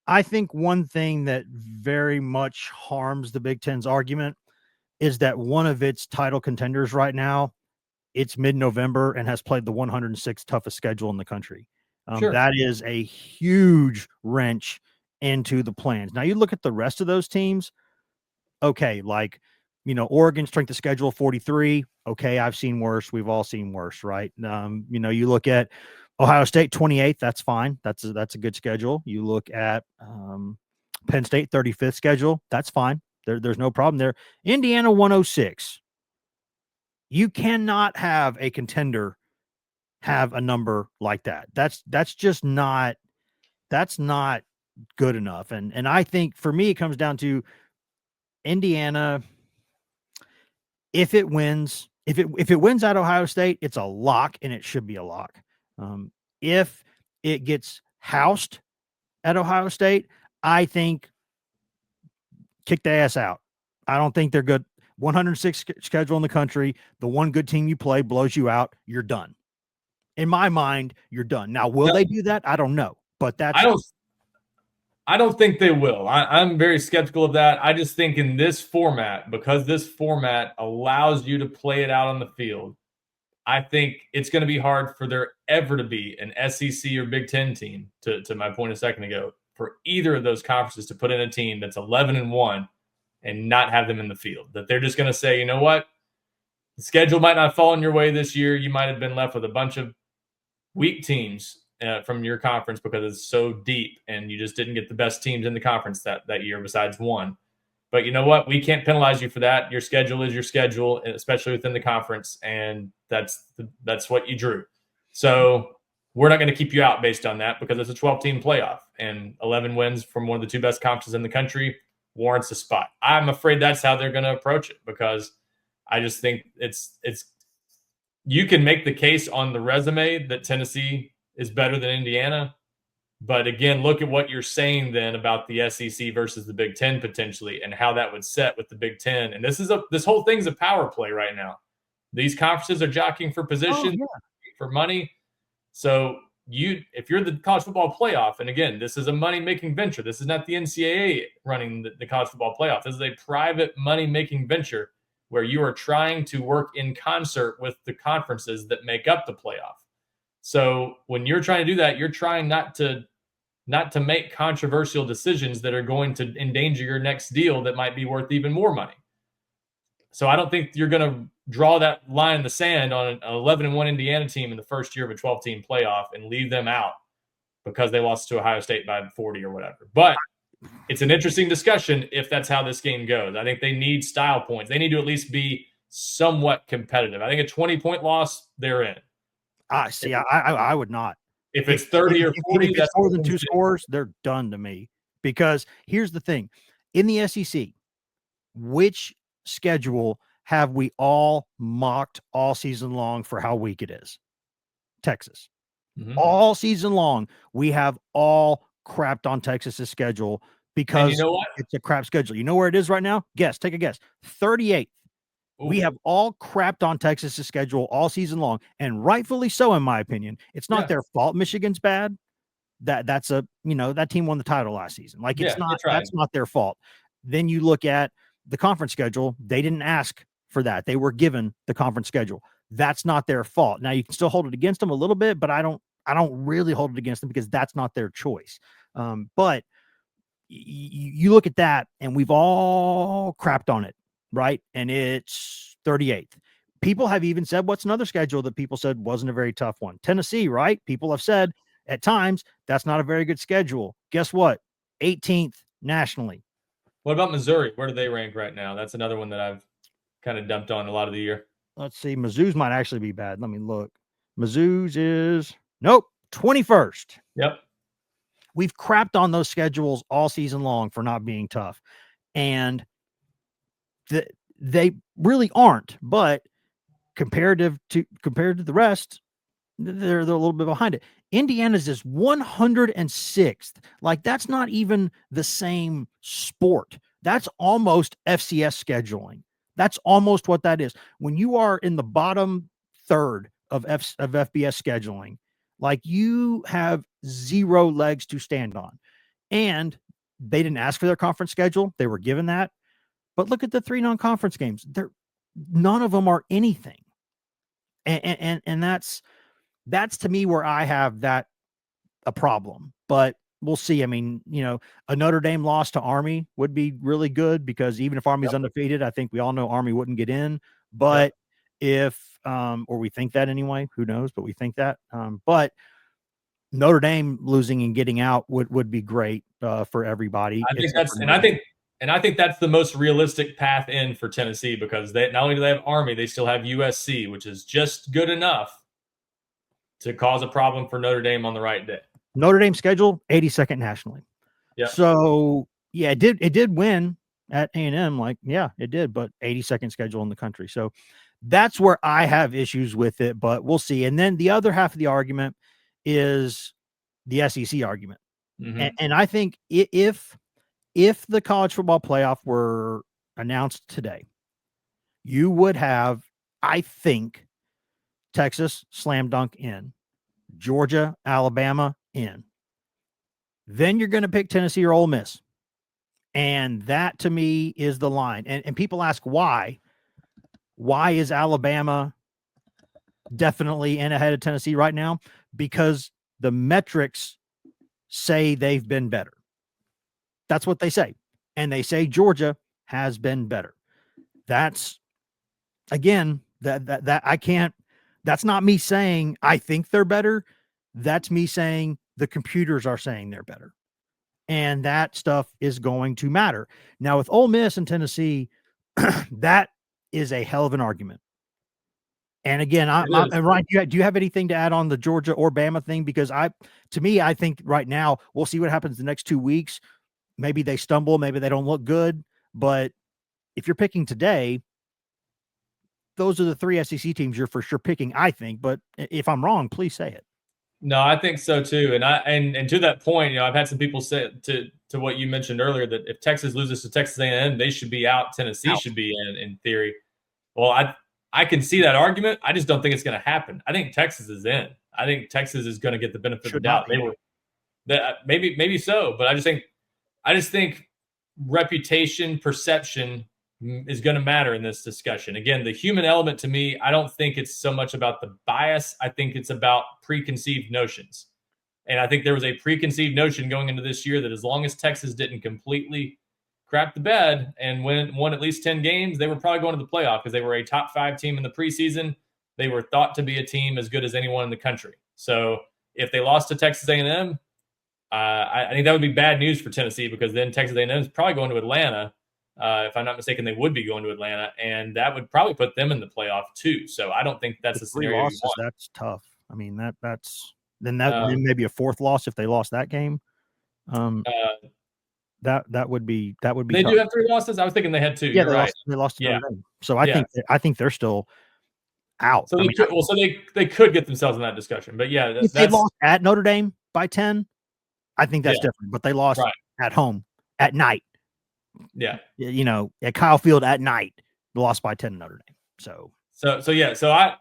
I think one thing that very much harms the Big Ten's argument is that one of its title contenders right now, it's mid-November and has played the 106th toughest schedule in the country. Sure. That is a huge wrench into the plans. Now you look at the rest of those teams. Okay, like, Oregon strength of schedule 43. Okay, I've seen worse. We've all seen worse, right? You look at Ohio State 28th. That's fine. That's a good schedule. You look at Penn State 35th schedule. That's fine. There's no problem there. Indiana 106. You cannot have a contender have a number like that. That's just not. That's not good enough. And I think for me it comes down to Indiana. If it wins at Ohio State, it's a lock, and it should be a lock. If it gets housed at Ohio State, I think kick the ass out. I don't think they're good. 106 schedule in the country. The one good team you play blows you out. You're done. In my mind, you're done. Now, will they do that? I don't know, but I don't think they will. I'm very skeptical of that. I just think in this format, because this format allows you to play it out on the field, I think it's going to be hard for there ever to be an SEC or Big Ten team, to my point a second ago, for either of those conferences to put in a team that's 11-1 and not have them in the field. That they're just going to say, you know what? The schedule might not fall in your way this year. You might have been left with a bunch of weak teams from your conference because it's so deep, and you just didn't get the best teams in the conference that year besides one. But you know what? We can't penalize you for that. Your schedule is your schedule, especially within the conference, and that's what you drew. So we're not going to keep you out based on that, because it's a 12-team playoff, and 11 wins from one of the two best conferences in the country warrants a spot. I'm afraid that's how they're going to approach it, because I just think it's you can make the case on the resume that Tennessee is better than Indiana. But again, look at what you're saying then about the SEC versus the Big Ten potentially, and how that would set with the Big Ten. And this whole thing's a power play right now. These conferences are jockeying for position, for money. So if you're the college football playoff, and again, this is a money-making venture. This is not the NCAA running the college football playoff. This is a private money-making venture where you are trying to work in concert with the conferences that make up the playoff. So when you're trying to do that, you're trying not to make controversial decisions that are going to endanger your next deal that might be worth even more money. So I don't think you're going to draw that line in the sand on an 11-1 Indiana team in the first year of a 12-team playoff and leave them out because they lost to Ohio State by 40 or whatever. But it's an interesting discussion if that's how this game goes. I think they need style points. They need to at least be somewhat competitive. I think a 20-point loss, they're in. See, I would not. If it's 30 or 40, if it's more than 2 scores, they're done to me. Because here's the thing. In the SEC, which schedule have we all mocked all season long for how weak it is? Texas. Mm-hmm. All season long, we have all crapped on Texas's schedule because you know what? It's a crap schedule. You know where it is right now? Take a guess. 38th. Ooh. We have all crapped on Texas's schedule all season long, and rightfully so, in my opinion. It's not their fault Michigan's bad. That's that team won the title last season. That's not their fault. Then you look at the conference schedule. They didn't ask for that. They were given the conference schedule. That's not their fault. Now you can still hold it against them a little bit, but I don't really hold it against them because that's not their choice. But you look at that and we've all crapped on it, right? And it's 38th. People have even said, what's another schedule that people said wasn't a very tough one? Tennessee, right? People have said at times that's not a very good schedule. Guess what? 18th nationally. What about Missouri? Where do they rank right now? That's another one that I've kind of dumped on a lot of the year. Let's see. Mizzou's might actually be bad. Let me look. Mizzou's is, nope, 21st. Yep. We've crapped on those schedules all season long for not being tough. And they really aren't, but compared to the rest, they're a little bit behind it. Indiana's is 106th. Like, that's not even the same sport. That's almost FCS scheduling. That's almost what that is. When you are in the bottom third of FBS scheduling, like, you have zero legs to stand on. And they didn't ask for their conference schedule. They were given that. But look at the 3 non-conference games. None of them are anything. And that's to me where I have that a problem. But we'll see. I mean, a Notre Dame loss to Army would be really good, because even if Army's undefeated, I think we all know Army wouldn't get in. But if or we think that anyway, who knows, but we think that. But Notre Dame losing and getting out would be great for everybody. I think that's the most realistic path in for Tennessee, because they not only do they have Army, they still have USC, which is just good enough to cause a problem for Notre Dame on the right day. Notre Dame schedule 82nd nationally. Yeah. So yeah, it did win at A&M. Like, yeah, it did, but 82nd schedule in the country. So that's where I have issues with it, but we'll see. And then the other half of the argument is the SEC argument. Mm-hmm. And I think if the college football playoff were announced today, you would have, I think, Texas slam dunk in, Georgia, Alabama in. Then you're going to pick Tennessee or Ole Miss. And that to me is the line. And people ask why. Why is Alabama definitely in ahead of Tennessee right now? Because the metrics say they've been better. That's what they say. And they say Georgia has been better. That's, again, that I can't, that's not me saying I think they're better. That's me saying the computers are saying they're better. And that stuff is going to matter. Now, with Ole Miss and Tennessee, that is a hell of an argument. And again, Ryan, do you have anything to add on the Georgia or Bama thing? Because I think right now we'll see what happens the next 2 weeks. Maybe they stumble, maybe they don't look good. But if you're picking today, those are the 3 SEC teams you're for sure picking, I think. But if I'm wrong, please say it. No, I think so too. And to that point, I've had some people say to what you mentioned earlier, that if Texas loses to Texas A&M, they should be out. Tennessee should be in theory. Well, I can see that argument. I just don't think it's going to happen. I think Texas is in. I think Texas is going to get the benefit of the doubt. Maybe so, but I just think reputation, perception is going to matter in this discussion. Again, the human element to me, I don't think it's so much about the bias. I think it's about preconceived notions. And I think there was a preconceived notion going into this year that as long as Texas didn't completely crap the bed and won at least 10 games, they were probably going to the playoff, because they were a top 5 team in the preseason. They were thought to be a team as good as anyone in the country. So if they lost to Texas A&M, I think that would be bad news for Tennessee, because then Texas A&M is probably going to Atlanta. If I'm not mistaken, they would be going to Atlanta, and that would probably put them in the playoff too. So I don't think that's a scenario. 3 losses, that's tough. I mean, that's then maybe a 4th loss if they lost that game. That would be They tough. do have 3 losses. I was thinking they had 2. Yeah, You're they lost to Notre Dame. So I think they're still out. So they could get themselves in that discussion. But yeah, if they lost at Notre Dame by 10, I think that's different. But they lost at home at night. Yeah. At Kyle Field at night, they lost by 10 to Notre Dame. So I,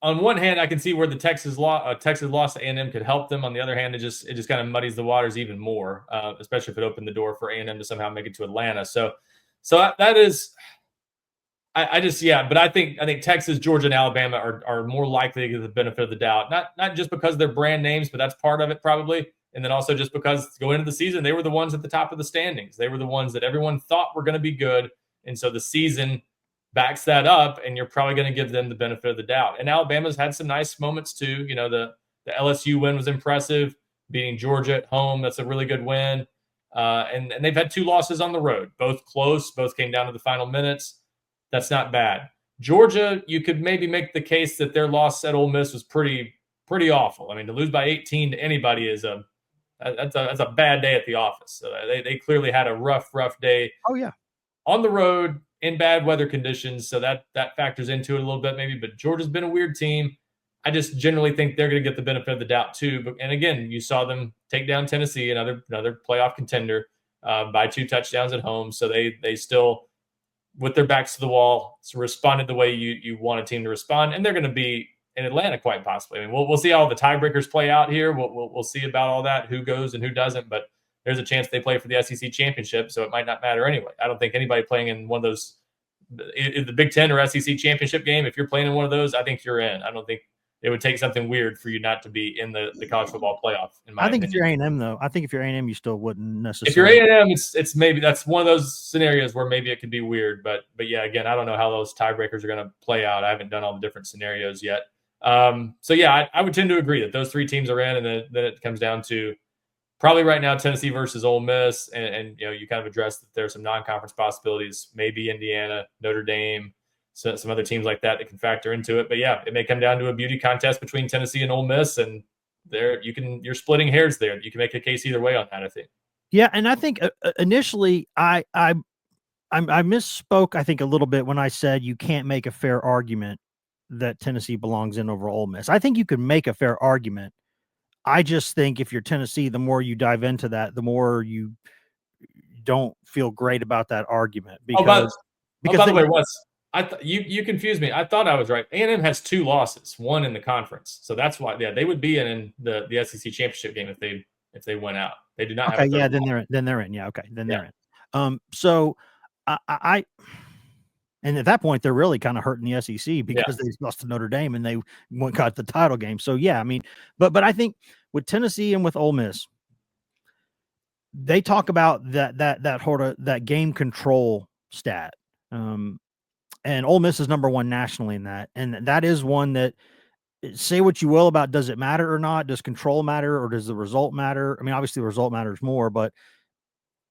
on one hand, I can see where the Texas loss to A&M could help them. On the other hand, it just kind of muddies the waters even more, especially if it opened the door for A&M to somehow make it to Atlanta. So that is, I just, but I think Texas, Georgia, and Alabama are more likely to get the benefit of the doubt. Not just because they're brand names, but that's part of it probably. And then also just because going into the season, they were the ones at the top of the standings. They were the ones that everyone thought were going to be good. And so the season backs that up, and you're probably going to give them the benefit of the doubt. And Alabama's had some nice moments too. You know, the LSU win was impressive, beating Georgia at home. That's a really good win. And they've had 2 losses on the road, both close, both came down to the final minutes. That's not bad. Georgia, you could maybe make the case that their loss at Ole Miss was pretty awful. I mean, to lose by 18 to anybody is that's a bad day at the office. So they clearly had a rough day. Oh yeah, on the road in bad weather conditions. So that factors into it a little bit maybe. But Georgia's been a weird team. I just generally think they're going to get the benefit of the doubt too. But, and again, you saw them take down Tennessee, another playoff contender, by 2 touchdowns at home. So they still, with their backs to the wall, responded the way you want a team to respond, and they're going to be in Atlanta quite possibly. I mean, we'll see how the tiebreakers play out here. We'll see about all that, who goes and who doesn't. But there's a chance they play for the SEC championship, so it might not matter anyway. I don't think anybody playing in one of those, the Big Ten or SEC championship game, if you're playing in one of those, I think you're in. I don't think it would take something weird for you not to be in the college football playoff. In my opinion. If you're A&M though, I think if you're A&M, you still wouldn't necessarily. If you're A&M, it's maybe that's one of those scenarios where maybe it could be weird. But yeah, again, I don't know how those tiebreakers are going to play out. I haven't done all the different scenarios yet. So yeah, I would tend to agree that those 3 teams are in, and then it comes down to probably right now Tennessee versus Ole Miss, and you kind of addressed that there are some non-conference possibilities, maybe Indiana, Notre Dame. So some other teams like that can factor into it. But yeah, it may come down to a beauty contest between Tennessee and Ole Miss, and you're splitting hairs there. You can make a case either way on that, I think. Yeah, and I think initially I misspoke, I think, a little bit when I said you can't make a fair argument that Tennessee belongs in over Ole Miss. I think you can make a fair argument. I just think if you're Tennessee, the more you dive into that, the more you don't feel great about that argument. Because by the way, you confused me. I thought I was right. A&M has 2 losses, 1 in the conference, so that's why. Yeah, they would be in the SEC championship game if they went out. They do not. Okay, have then they're in. Yeah, okay, then they're in. So I and at that point they're really kind of hurting the SEC because they lost to Notre Dame and they got the title game. So yeah, I mean, but I think with Tennessee and with Ole Miss, they talk about that game control stat. And Ole Miss is number 1 nationally in that. And that is one that, say what you will about, does it matter or not? Does control matter, or does the result matter? I mean, obviously the result matters more, but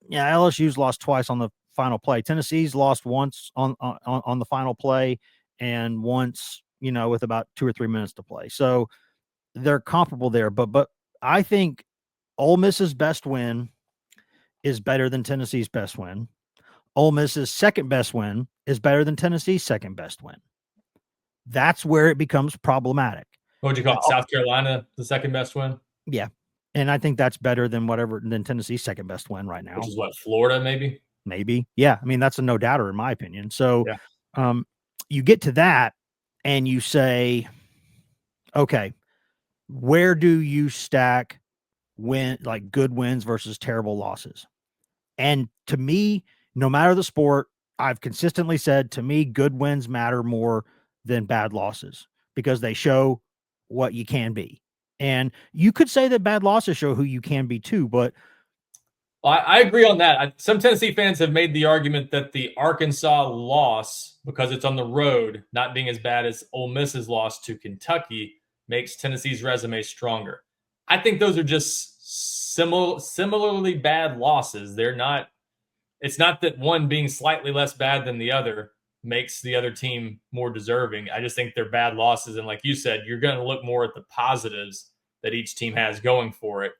yeah, LSU's lost twice on the final play. Tennessee's lost once on the final play, and once, with about 2 or 3 minutes to play. So they're comparable there. But I think Ole Miss's best win is better than Tennessee's best win. Ole Miss's second best win is better than Tennessee's second best win. That's where it becomes problematic. What would you call it? South Carolina, the second best win? Yeah. And I think that's better than Tennessee's second best win right now. Which is what, Florida, maybe? Maybe. Yeah. I mean, that's a no doubter in my opinion. So you get to that and you say, okay, where do you stack good wins versus terrible losses? And to me, no matter the sport, I've consistently said, to me, good wins matter more than bad losses because they show what you can be. And you could say that bad losses show who you can be too, but I agree on that. Some Tennessee fans have made the argument that the Arkansas loss, because it's on the road, not being as bad as Ole Miss's loss to Kentucky, makes Tennessee's resume stronger. I think those are just similarly bad losses. They're not. It's not that one being slightly less bad than the other makes the other team more deserving. I just think they're bad losses. And like you said, you're going to look more at the positives that each team has going for it.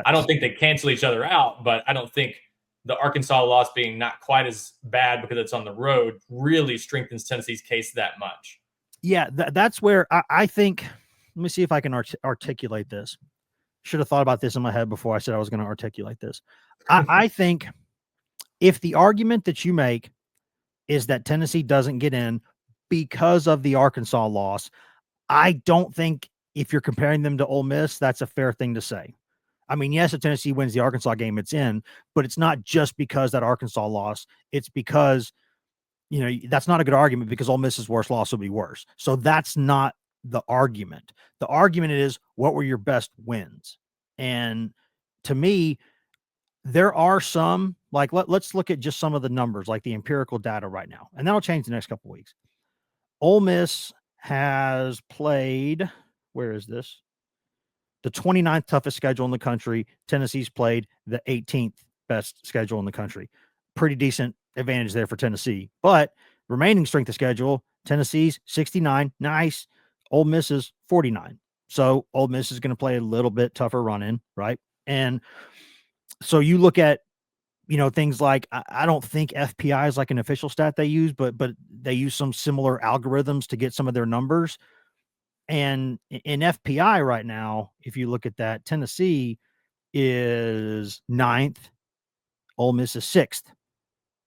I don't think they cancel each other out, but I don't think the Arkansas loss being not quite as bad because it's on the road really strengthens Tennessee's case that much. Yeah, that's where I think, let me see if I can articulate this. Should have thought about this in my head before I said I was going to articulate this. I think if the argument that you make is that Tennessee doesn't get in because of the Arkansas loss, I don't think if you're comparing them to Ole Miss, that's a fair thing to say. I mean, yes, if Tennessee wins the Arkansas game, it's in, but it's not just because that Arkansas loss. It's because that's not a good argument because Ole Miss's worst loss will be worse. So that's not the argument. The argument is, what were your best wins? And to me, there are some, like, let's look at just some of the numbers, like the empirical data right now, and that'll change the next couple of weeks. Ole Miss has played, where is this? The 29th toughest schedule in the country. Tennessee's played the 18th best schedule in the country. Pretty decent advantage there for Tennessee. But remaining strength of schedule, Tennessee's 69. Nice. Ole Miss's 49. So Ole Miss is going to play a little bit tougher run in, right? And so you look at, things like, I don't think FPI is like an official stat they use, but they use some similar algorithms to get some of their numbers. And in FPI right now, if you look at that, Tennessee is 9th, Ole Miss is 6th.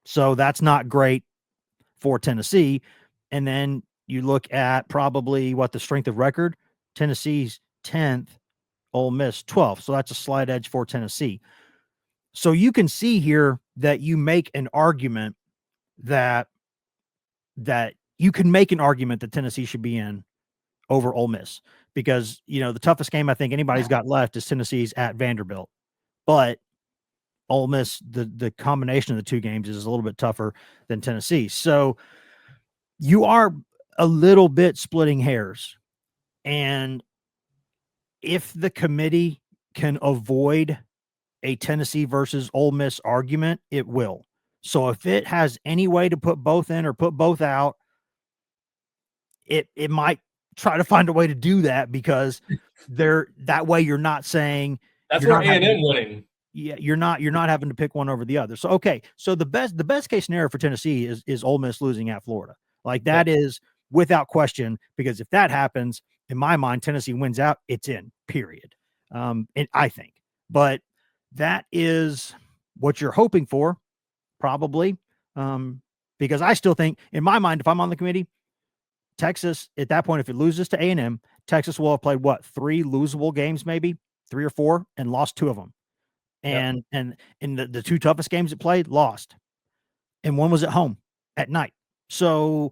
So that's not great for Tennessee. And then you look at probably the strength of record, Tennessee's 10th, Ole Miss 12th. So that's a slight edge for Tennessee. So you can see here that you make an argument that you can make an argument that Tennessee should be in over Ole Miss, because the toughest game I think anybody's got left is Tennessee's at Vanderbilt, but Ole Miss, the combination of the two games is a little bit tougher than Tennessee. So you are a little bit splitting hairs, and if the committee can avoid a Tennessee versus Ole Miss argument, it will. So if it has any way to put both in or put both out, it might try to find a way to do that, because that way you're not saying that's where A&M winning. Yeah, you're not having to pick one over the other. So okay, so the best case scenario for Tennessee is Ole Miss losing at Florida. Like that is without question, because if that happens, in my mind, Tennessee wins out, it's in, period. And I think, but that is what you're hoping for, probably. Because I still think, in my mind, if I'm on the committee, Texas, at that point, if it loses to A&M, Texas will have played 3 losable games, maybe 3 or 4, and lost 2 of them. And in the 2 toughest games it played, lost. And one was at home at night. So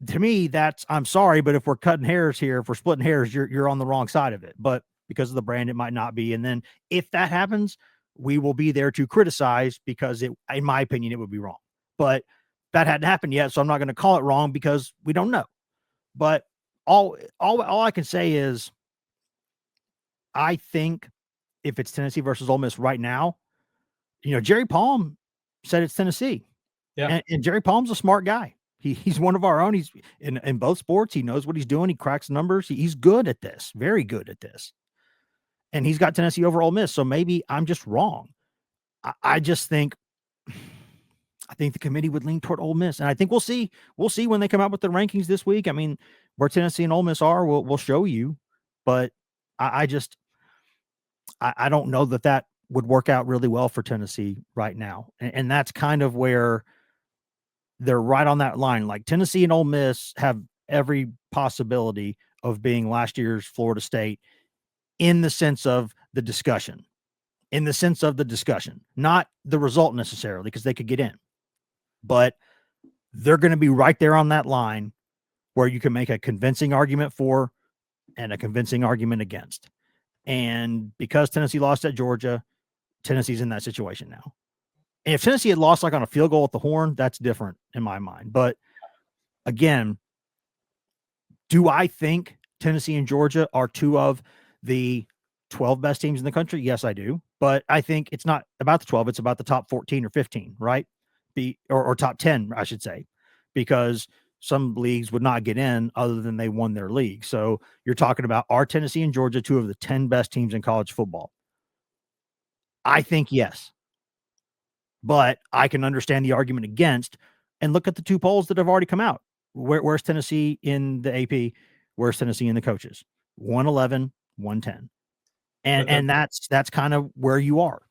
to me, I'm sorry, but if we're cutting hairs here, if we're splitting hairs, you're on the wrong side of it. But because of the brand, it might not be. And then if that happens, we will be there to criticize, because in my opinion, it would be wrong. But that hadn't happened yet, so I'm not going to call it wrong because we don't know. But all I can say is, I think if it's Tennessee versus Ole Miss right now, Jerry Palm said it's Tennessee. Yeah. And Jerry Palm's a smart guy. He's one of our own. He's in both sports. He knows what he's doing. He cracks numbers. He's good at this, very good at this. And he's got Tennessee over Ole Miss. So maybe I'm just wrong. I just think, the committee would lean toward Ole Miss. And I think we'll see when they come out with the rankings this week. I mean, where Tennessee and Ole Miss are, we'll show you. But I don't know that would work out really well for Tennessee right now. And that's kind of where they're right on that line. Like, Tennessee and Ole Miss have every possibility of being last year's Florida State in the sense of the discussion, not the result necessarily, because they could get in, but they're going to be right there on that line where you can make a convincing argument for and a convincing argument against. And because Tennessee lost at Georgia, Tennessee's in that situation now. And if Tennessee had lost like on a field goal at the Horn, that's different in my mind. But again, do I think Tennessee and Georgia are 2 of the 12 best teams in the country? Yes, I do. But I think it's not about the 12. It's about the top 14 or 15, right? Or top 10, I should say, because some leagues would not get in other than they won their league. So you're talking about, are Tennessee and Georgia 2 of the 10 best teams in college football? I think yes. But I can understand the argument against, and look at the 2 polls that have already come out. Where's Tennessee in the AP? Where's Tennessee in the coaches? 111, 110. And that's kind of where you are.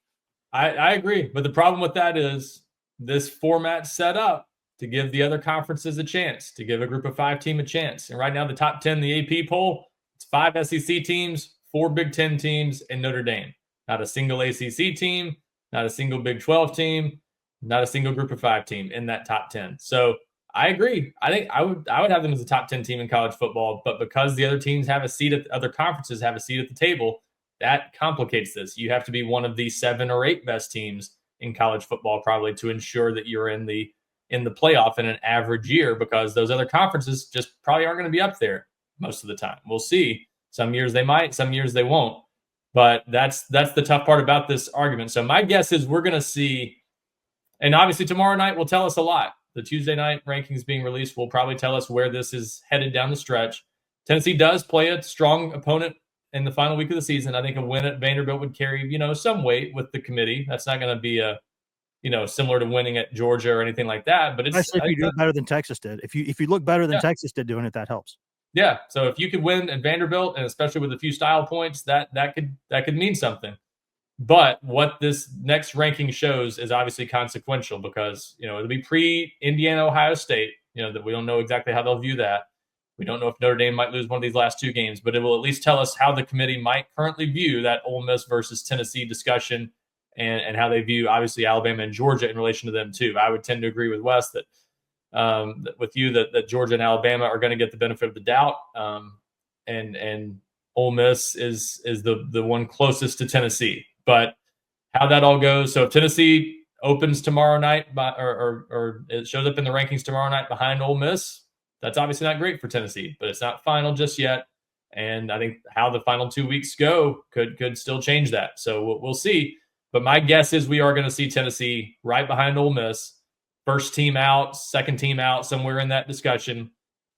I agree. But the problem with that is this format set up to give the other conferences a chance, to give a group of 5 team a chance. And right now, the top 10, the AP poll, it's 5 SEC teams, 4 Big 10 teams, and Notre Dame. Not a single ACC team, not a single Big 12 team, not a single group of 5 team in that top 10. So I agree. I think I would have them as a top 10 team in college football, but because the other teams have a seat at other conferences have a seat at the table, that complicates this. You have to be one of the 7 or 8 best teams in college football probably to ensure that you're in the playoff in an average year, because those other conferences just probably aren't going to be up there most of the time. We'll see. Some years they might, some years they won't. But that's the tough part about this argument. So my guess is we're going to see, and obviously tomorrow night will tell us a lot. The Tuesday night rankings being released will probably tell us where this is headed down the stretch. Tennessee does play a strong opponent in the final week of the season. I think a win at Vanderbilt would carry, some weight with the committee. That's not going to be similar to winning at Georgia or anything like that. But it's especially if you do it better than Texas did. If you look better than Texas did doing it, that helps. Yeah. So if you could win at Vanderbilt, and especially with a few style points, that could mean something. But what this next ranking shows is obviously consequential, because it'll be pre-Indiana, Ohio State. That we don't know exactly how they'll view that. We don't know if Notre Dame might lose one of these last 2 games, but it will at least tell us how the committee might currently view that Ole Miss versus Tennessee discussion, and how they view obviously Alabama and Georgia in relation to them too. I would tend to agree with Wes that Georgia and Alabama are going to get the benefit of the doubt, and Ole Miss is the one closest to Tennessee. But how that all goes, so if Tennessee opens tomorrow night or it shows up in the rankings tomorrow night behind Ole Miss, that's obviously not great for Tennessee, but it's not final just yet. And I think how the final 2 weeks go could still change that. So we'll see. But my guess is we are going to see Tennessee right behind Ole Miss, first team out, second team out, somewhere in that discussion.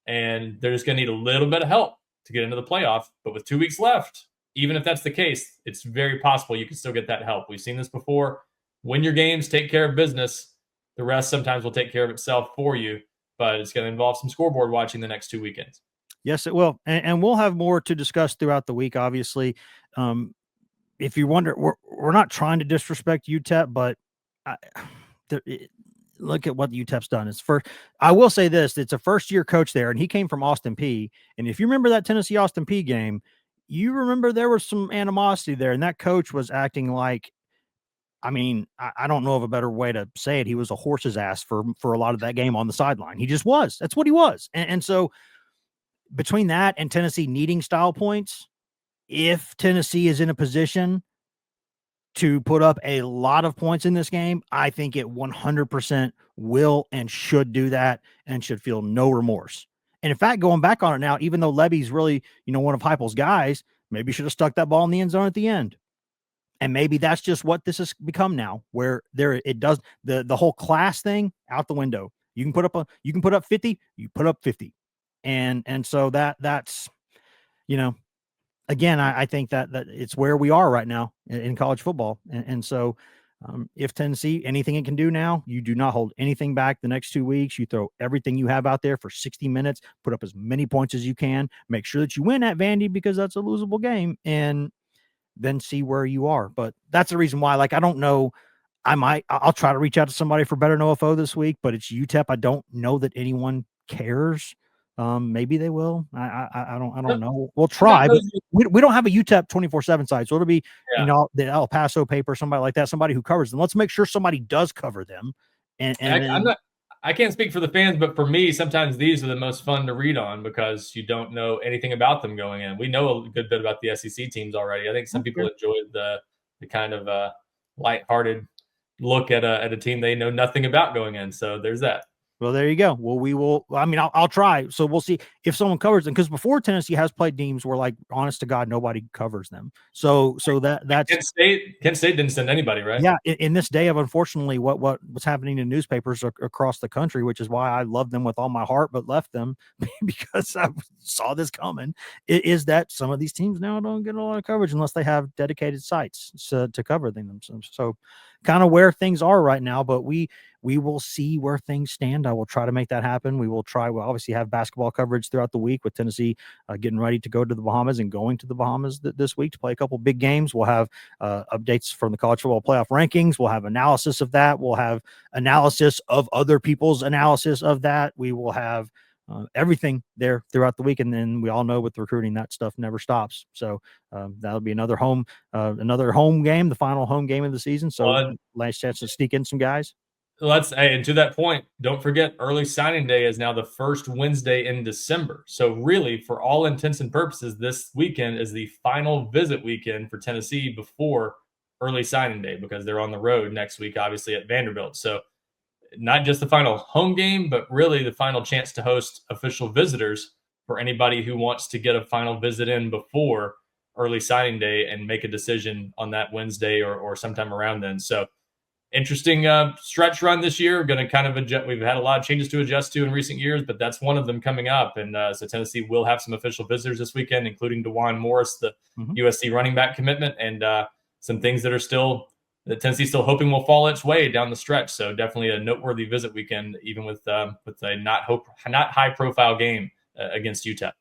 And they're just going to need a little bit of help to get into the playoff. But with 2 weeks left, even if that's the case, it's very possible you can still get that help. We've seen this before. Win your games, take care of business. The rest sometimes will take care of itself for you, but it's going to involve some scoreboard watching the next 2 weekends. Yes, it will. And we'll have more to discuss throughout the week, obviously. If you wonder, we're not trying to disrespect UTEP, but look at what UTEP's done. I will say this, it's a first-year coach there, and he came from Austin Peay. And if you remember that Tennessee Austin Peay game, you remember there was some animosity there, and that coach was acting like, I don't know of a better way to say it. He was a horse's ass for a lot of that game on the sideline. He just was. That's what he was. And so between that and Tennessee needing style points, if Tennessee is in a position to put up a lot of points in this game, I think it 100% will and should do that, and should feel no remorse. And in fact, going back on it now, even though Levy's really, one of Heupel's guys, maybe should have stuck that ball in the end zone at the end. And maybe that's just what this has become now, where it does the whole class thing out the window. You can put up 50, you put up 50. And so that's, again, I think that it's where we are right now in college football. And so if Tennessee, anything it can do now, you do not hold anything back the next 2 weeks. You throw everything you have out there for 60 minutes, put up as many points as you can, make sure that you win at Vandy, because that's a losable game, and then see where you are. But that's the reason why, I don't know. I'll try to reach out to somebody for Better Know OFO this week, but it's UTEP. I don't know that anyone cares. Maybe they will. I don't know. We'll try, but we don't have a UTEP 24/7 site. So it'll be, the El Paso paper, somebody like that, somebody who covers them. Let's make sure somebody does cover them. And I can't speak for the fans, but for me, sometimes these are the most fun to read on, because you don't know anything about them going in. We know a good bit about the SEC teams already. I think some people enjoyed the kind of lighthearted look at a team they know nothing about going in. So there's that. Well, there you go. Well, we will. I'll try. So we'll see if someone covers them, because before Tennessee has played teams where, honest to God, nobody covers them. So that's Kent State didn't send anybody, right? Yeah. In this day of, unfortunately, what's happening in newspapers across the country, which is why I love them with all my heart, but left them because I saw this coming, is that some of these teams now don't get a lot of coverage unless they have dedicated sites to cover them themselves. So kind of where things are right now, but we will see where things stand. I will try to make that happen. We'll obviously have basketball coverage throughout the week with Tennessee getting ready to go to the Bahamas and going to the Bahamas this week to play a couple big games. We'll have updates from the college football playoff rankings. We'll have analysis of that. We'll have analysis of other people's analysis of that. We will have everything there throughout the week. And then we all know with recruiting, that stuff never stops. So that'll be another home game, the final home game of the season. So last chance to sneak in some guys. And to that point, don't forget early signing day is now the first Wednesday in December. So really, for all intents and purposes, this weekend is the final visit weekend for Tennessee before early signing day, because they're on the road next week, obviously at Vanderbilt. So not just the final home game, but really the final chance to host official visitors for anybody who wants to get a final visit in before early signing day and make a decision on that Wednesday or sometime around then. So interesting stretch run this year. Going to kind of adjust. We've had a lot of changes to adjust to in recent years, but that's one of them coming up. And so Tennessee will have some official visitors this weekend, including DeJuan Morris, the USC running back commitment, and some things that Tennessee's still hoping will fall its way down the stretch. So definitely a noteworthy visit weekend, even with a not high profile game against UTEP.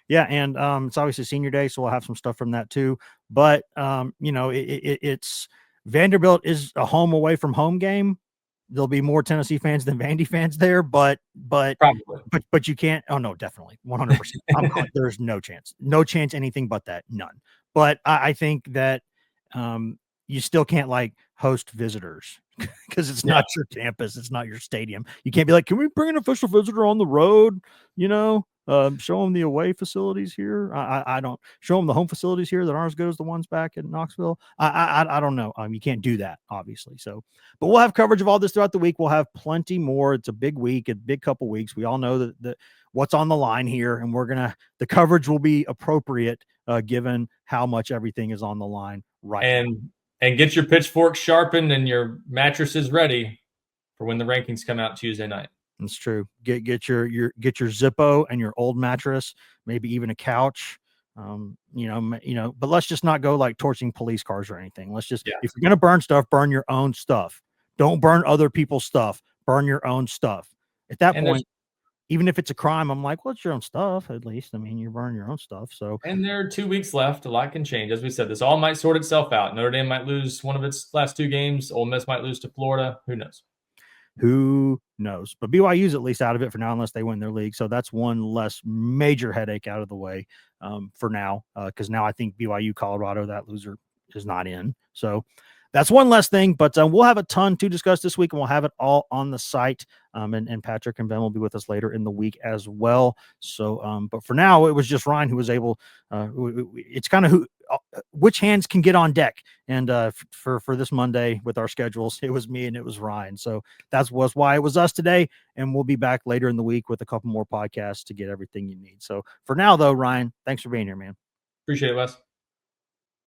Yeah, and it's obviously senior day, so we'll have some stuff from that too. But it's Vanderbilt is a home away from home game. There'll be more Tennessee fans than Vandy fans there, but you can't. Oh no, definitely 100%. There's no chance anything but that, none. But I think that you still can't like host visitors because it's not your campus, it's not your stadium. You can't be like, can we bring an official visitor on the road? Show them the away facilities here. I don't show them the home facilities here that aren't as good as the ones back in Knoxville. I don't know. You can't do that, obviously. So, but we'll have coverage of all this throughout the week. We'll have plenty more. It's a big week, a big couple weeks. We all know that what's on the line here, and the coverage will be appropriate given how much everything is on the line right now. And get your pitchforks sharpened and your mattresses ready for when the rankings come out Tuesday night. It's true. Get your Zippo and your old mattress, maybe even a couch. But let's just not go like torching police cars or anything. Let's just, if you're going to burn stuff, burn your own stuff. Don't burn other people's stuff. Burn your own stuff. At that point, even if it's a crime, I'm like, well, it's your own stuff. At least, I mean, you're burning your own stuff. So, and there are 2 weeks left. A lot can change. As we said, this all might sort itself out. Notre Dame might lose one of its last 2 games. Ole Miss might lose to Florida. Who knows? Who knows? But BYU's at least out of it for now, unless they win their league. So that's one less major headache out of the way for now. Because now I think BYU, Colorado, that loser is not in. So that's one less thing. But we'll have a ton to discuss this week, and we'll have it all on the site. And Patrick and Ben will be with us later in the week as well. So, but for now, it was just Ryan who was able. It's kind of which hands can get on deck. And for this Monday with our schedules, it was me and it was Ryan. So that was why it was us today. And we'll be back later in the week with a couple more podcasts to get everything you need. So for now, though, Ryan, thanks for being here, man. Appreciate it, Wes.